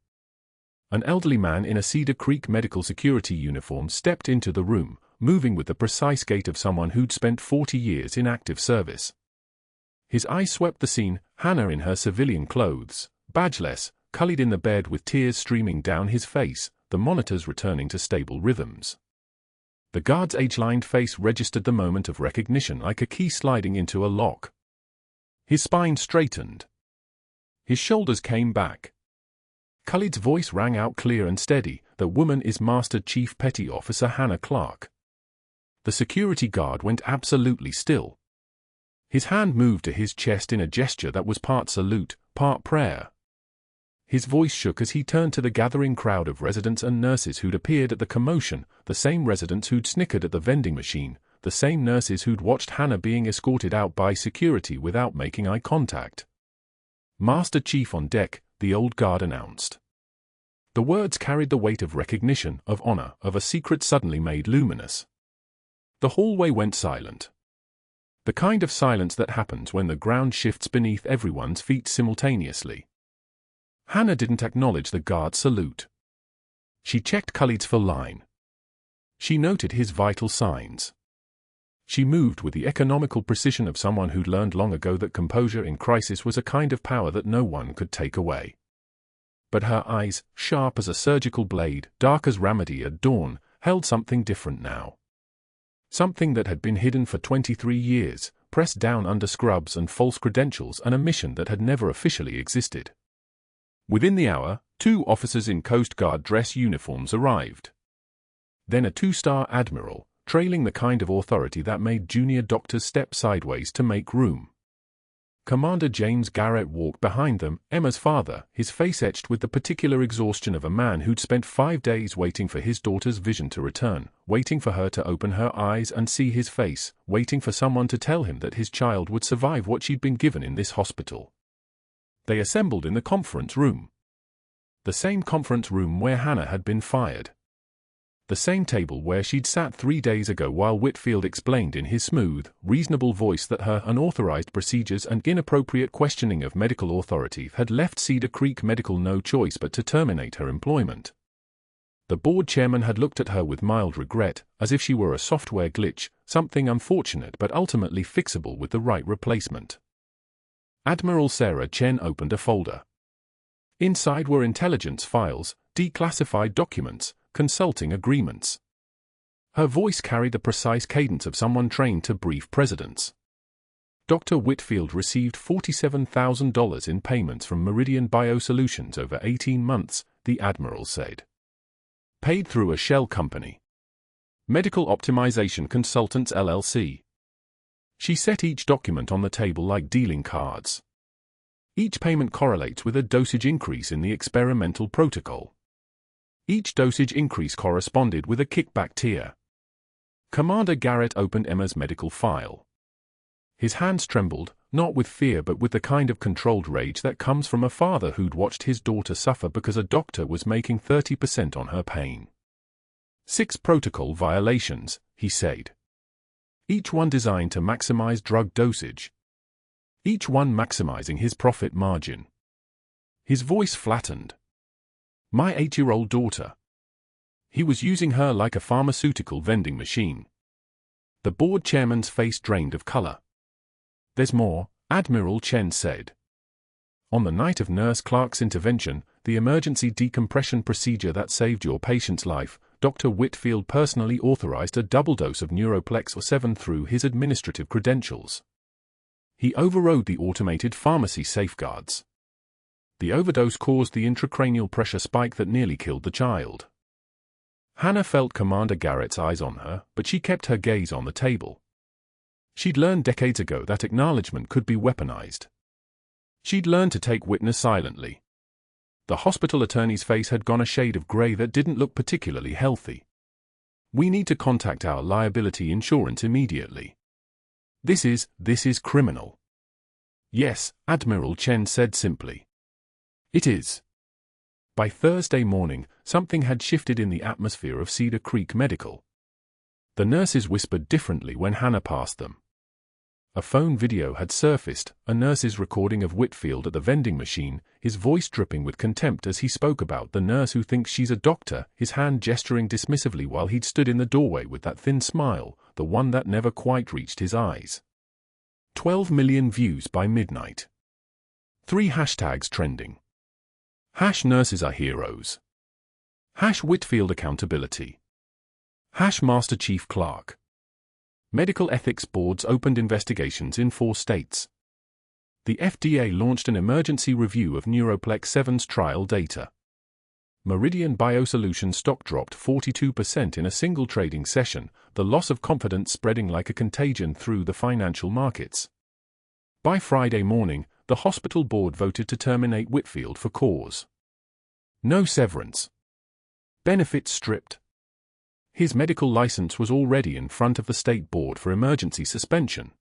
An elderly man in a Cedar Creek Medical security uniform stepped into the room, moving with the precise gait of someone who'd spent 40 years in active service. His eyes swept the scene, Hannah in her civilian clothes, badgeless, Khalid in the bed with tears streaming down his face, the monitors returning to stable rhythms. The guard's age-lined face registered the moment of recognition like a key sliding into a lock. His spine straightened. His shoulders came back. Khalid's voice rang out clear and steady, "The woman is Master Chief Petty Officer Hannah Clarke." The security guard went absolutely still. His hand moved to his chest in a gesture that was part salute, part prayer. His voice shook as he turned to the gathering crowd of residents and nurses who'd appeared at the commotion, the same residents who'd snickered at the vending machine, the same nurses who'd watched Hannah being escorted out by security without making eye contact. "Master Chief on deck," the old guard announced. The words carried the weight of recognition, of honor, of a secret suddenly made luminous. The hallway went silent. The kind of silence that happens when the ground shifts beneath everyone's feet simultaneously. Hannah didn't acknowledge the guard's salute. She checked Khalid's for line. She noted his vital signs. She moved with the economical precision of someone who'd learned long ago that composure in crisis was a kind of power that no one could take away. But her eyes, sharp as a surgical blade, dark as Ramadi at dawn, held something different now. Something that had been hidden for 23 years, pressed down under scrubs and false credentials and a mission that had never officially existed. Within the hour, 2 officers in Coast Guard dress uniforms arrived. Then a 2-star admiral, trailing the kind of authority that made junior doctors step sideways to make room. Commander James Garrett walked behind them, Emma's father, his face etched with the particular exhaustion of a man who'd spent 5 days waiting for his daughter's vision to return, waiting for her to open her eyes and see his face, waiting for someone to tell him that his child would survive what she'd been given in this hospital. They assembled in the conference room. The same conference room where Hannah had been fired. The same table where she'd sat 3 days ago while Whitfield explained in his smooth, reasonable voice that her unauthorized procedures and inappropriate questioning of medical authority had left Cedar Creek Medical no choice but to terminate her employment. The board chairman had looked at her with mild regret, as if she were a software glitch, something unfortunate but ultimately fixable with the right replacement. Admiral Sarah Chen opened a folder. Inside were intelligence files, declassified documents, consulting agreements. Her voice carried the precise cadence of someone trained to brief presidents. Dr. Whitfield received $47,000 in payments from Meridian Biosolutions over 18 months, the Admiral said. Paid through a shell company. Medical Optimization Consultants LLC. She set each document on the table like dealing cards. Each payment correlates with a dosage increase in the experimental protocol. Each dosage increase corresponded with a kickback tier. Commander Garrett opened Emma's medical file. His hands trembled, not with fear but with the kind of controlled rage that comes from a father who'd watched his daughter suffer because a doctor was making 30% on her pain. 6 protocol violations, he said. Each one designed to maximize drug dosage. Each one maximizing his profit margin. His voice flattened. My 8-year-old daughter. He was using her like a pharmaceutical vending machine. The board chairman's face drained of color. There's more, Admiral Chen said. On the night of Nurse Clarke's intervention, the emergency decompression procedure that saved your patient's life, Dr. Whitfield personally authorized a double dose of Neuroplex 7 through his administrative credentials. He overrode the automated pharmacy safeguards. The overdose caused the intracranial pressure spike that nearly killed the child. Hannah felt Commander Garrett's eyes on her, but she kept her gaze on the table. She'd learned decades ago that acknowledgement could be weaponized. She'd learned to take witness silently. The hospital attorney's face had gone a shade of gray that didn't look particularly healthy. We need to contact our liability insurance immediately. This is criminal. Yes, Admiral Chen said simply. It is. By Thursday morning, something had shifted in the atmosphere of Cedar Creek Medical. The nurses whispered differently when Hannah passed them. A phone video had surfaced, a nurse's recording of Whitfield at the vending machine, his voice dripping with contempt as he spoke about the nurse who thinks she's a doctor, his hand gesturing dismissively while he'd stood in the doorway with that thin smile, the one that never quite reached his eyes. 12 million views by midnight. 3 hashtags trending. #nurses are heroes. #Whitfield accountability. #Master Chief Clarke. Medical ethics boards opened investigations in 4 states. The FDA launched an emergency review of Neuroplex 7's trial data. Meridian Biosolutions stock dropped 42% in a single trading session, the loss of confidence spreading like a contagion through the financial markets. By Friday morning, the hospital board voted to terminate Whitfield for cause. No severance. Benefits stripped. His medical license was already in front of the state board for emergency suspension.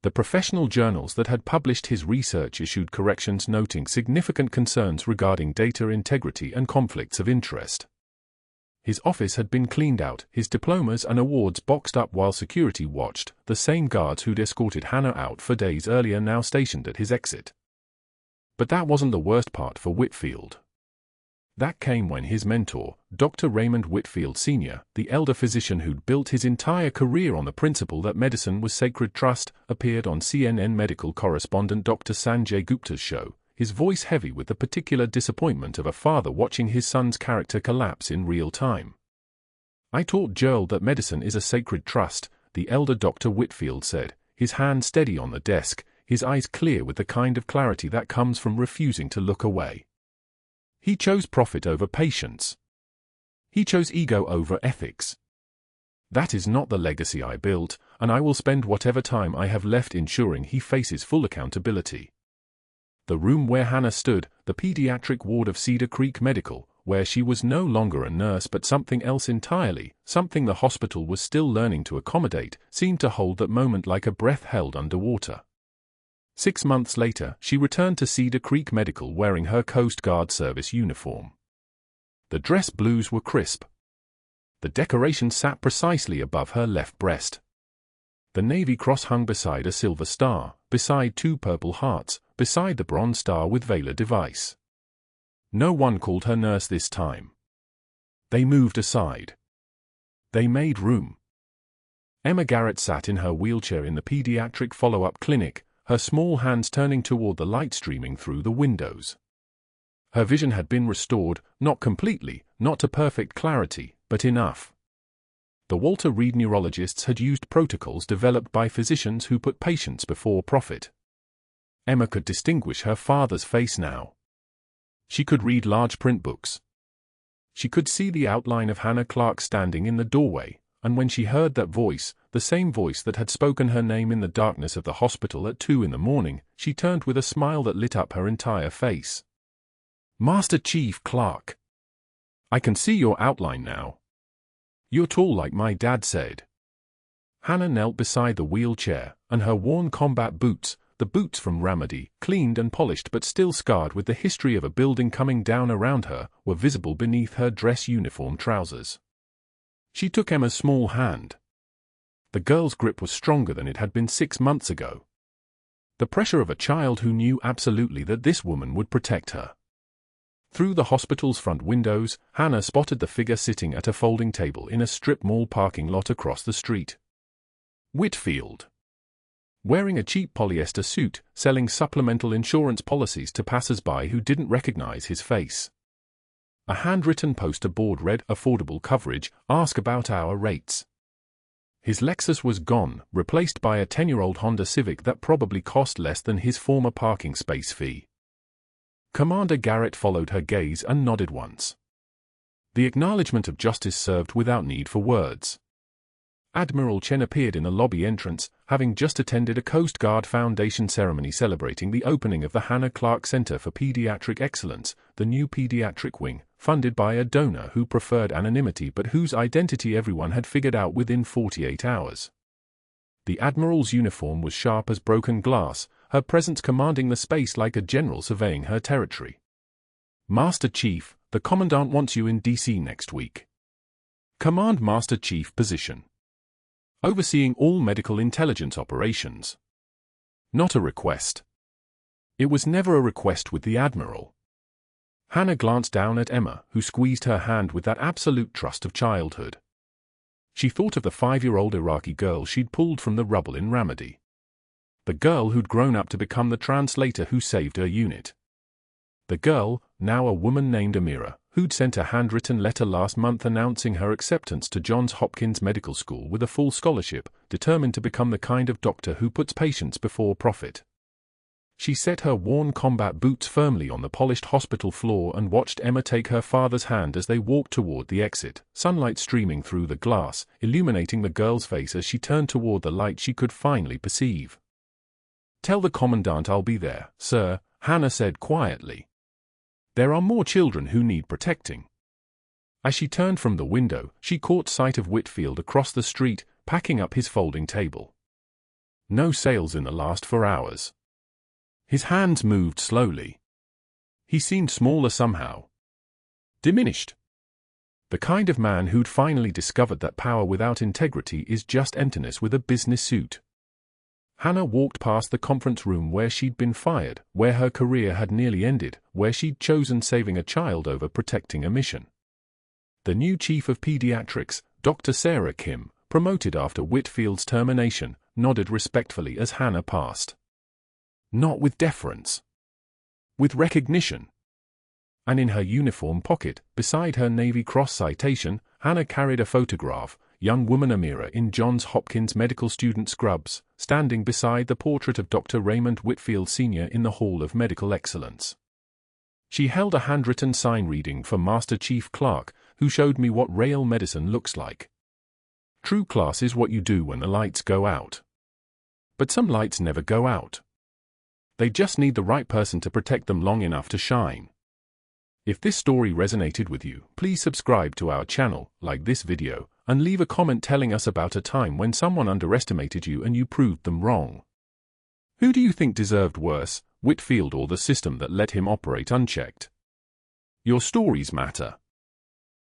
The professional journals that had published his research issued corrections noting significant concerns regarding data integrity and conflicts of interest. His office had been cleaned out, his diplomas and awards boxed up while security watched, the same guards who'd escorted Hannah out for days earlier now stationed at his exit. But that wasn't the worst part for Whitfield. That came when his mentor, Dr. Raymond Whitfield Sr., the elder physician who'd built his entire career on the principle that medicine was sacred trust, appeared on CNN medical correspondent Dr. Sanjay Gupta's show, his voice heavy with the particular disappointment of a father watching his son's character collapse in real time. I taught Gerald that medicine is a sacred trust, the elder Dr. Whitfield said, his hand steady on the desk, his eyes clear with the kind of clarity that comes from refusing to look away. He chose profit over patience. He chose ego over ethics. That is not the legacy I built, and I will spend whatever time I have left ensuring he faces full accountability. The room where Hannah stood, the pediatric ward of Cedar Creek Medical, where she was no longer a nurse but something else entirely, something the hospital was still learning to accommodate, seemed to hold that moment like a breath held underwater. 6 months later, she returned to Cedar Creek Medical wearing her Coast Guard service uniform. The dress blues were crisp. The decoration sat precisely above her left breast. The Navy Cross hung beside a silver star, beside 2 purple hearts, beside the bronze star with Valor device. No one called her nurse this time. They moved aside. They made room. Emma Garrett sat in her wheelchair in the pediatric follow-up clinic, her small hands turning toward the light streaming through the windows. Her vision had been restored, not completely, not to perfect clarity, but enough. The Walter Reed neurologists had used protocols developed by physicians who put patients before profit. Emma could distinguish her father's face now. She could read large print books. She could see the outline of Hannah Clarke standing in the doorway, and when she heard that voice, the same voice that had spoken her name in the darkness of the hospital at 2 a.m, she turned with a smile that lit up her entire face. "Master Chief Clarke. I can see your outline now. You're tall like my dad said." Hannah knelt beside the wheelchair, and her worn combat boots, the boots from Ramadi, cleaned and polished but still scarred with the history of a building coming down around her, were visible beneath her dress uniform trousers. She took Emma's small hand. The girl's grip was stronger than it had been 6 months ago. The pressure of a child who knew absolutely that this woman would protect her. Through the hospital's front windows, Hannah spotted the figure sitting at a folding table in a strip mall parking lot across the street. Whitfield. Wearing a cheap polyester suit, selling supplemental insurance policies to passers-by who didn't recognize his face. A handwritten poster board read, "Affordable coverage, ask about our rates." His Lexus was gone, replaced by a 10-year-old Honda Civic that probably cost less than his former parking space fee. Commander Garrett followed her gaze and nodded once. The acknowledgement of justice served without need for words. Admiral Chen appeared in the lobby entrance, having just attended a Coast Guard Foundation ceremony celebrating the opening of the Hannah Clarke Center for Pediatric Excellence, the new pediatric wing, funded by a donor who preferred anonymity but whose identity everyone had figured out within 48 hours. The Admiral's uniform was sharp as broken glass, her presence commanding the space like a general surveying her territory. "Master Chief, the Commandant wants you in D.C. next week. Command Master Chief position. Overseeing all medical intelligence operations." Not a request. It was never a request with the Admiral. Hannah glanced down at Emma, who squeezed her hand with that absolute trust of childhood. She thought of the 5-year-old Iraqi girl she'd pulled from the rubble in Ramadi. The girl who'd grown up to become the translator who saved her unit. The girl, now a woman named Amira, who'd sent a handwritten letter last month announcing her acceptance to Johns Hopkins Medical School with a full scholarship, determined to become the kind of doctor who puts patients before profit. She set her worn combat boots firmly on the polished hospital floor and watched Emma take her father's hand as they walked toward the exit, sunlight streaming through the glass, illuminating the girl's face as she turned toward the light she could finally perceive. "Tell the Commandant I'll be there, sir," Hannah said quietly. "There are more children who need protecting." As she turned from the window, she caught sight of Whitfield across the street, packing up his folding table. No sales in the last 4 hours. His hands moved slowly. He seemed smaller somehow. Diminished. The kind of man who'd finally discovered that power without integrity is just emptiness with a business suit. Hannah walked past the conference room where she'd been fired, where her career had nearly ended, where she'd chosen saving a child over protecting a mission. The new chief of pediatrics, Dr. Sarah Kim, promoted after Whitfield's termination, nodded respectfully as Hannah passed. Not with deference. With recognition. And in her uniform pocket, beside her Navy Cross citation, Hannah carried a photograph, young woman Amira in Johns Hopkins medical student scrubs, standing beside the portrait of Dr. Raymond Whitfield Sr. in the Hall of Medical Excellence. She held a handwritten sign reading for Master Chief Clarke, who showed me what real medicine looks like. True class is what you do when the lights go out. But some lights never go out. They just need the right person to protect them long enough to shine. If this story resonated with you, please subscribe to our channel, like this video, and leave a comment telling us about a time when someone underestimated you and you proved them wrong. Who do you think deserved worse, Whitfield or the system that let him operate unchecked? Your stories matter.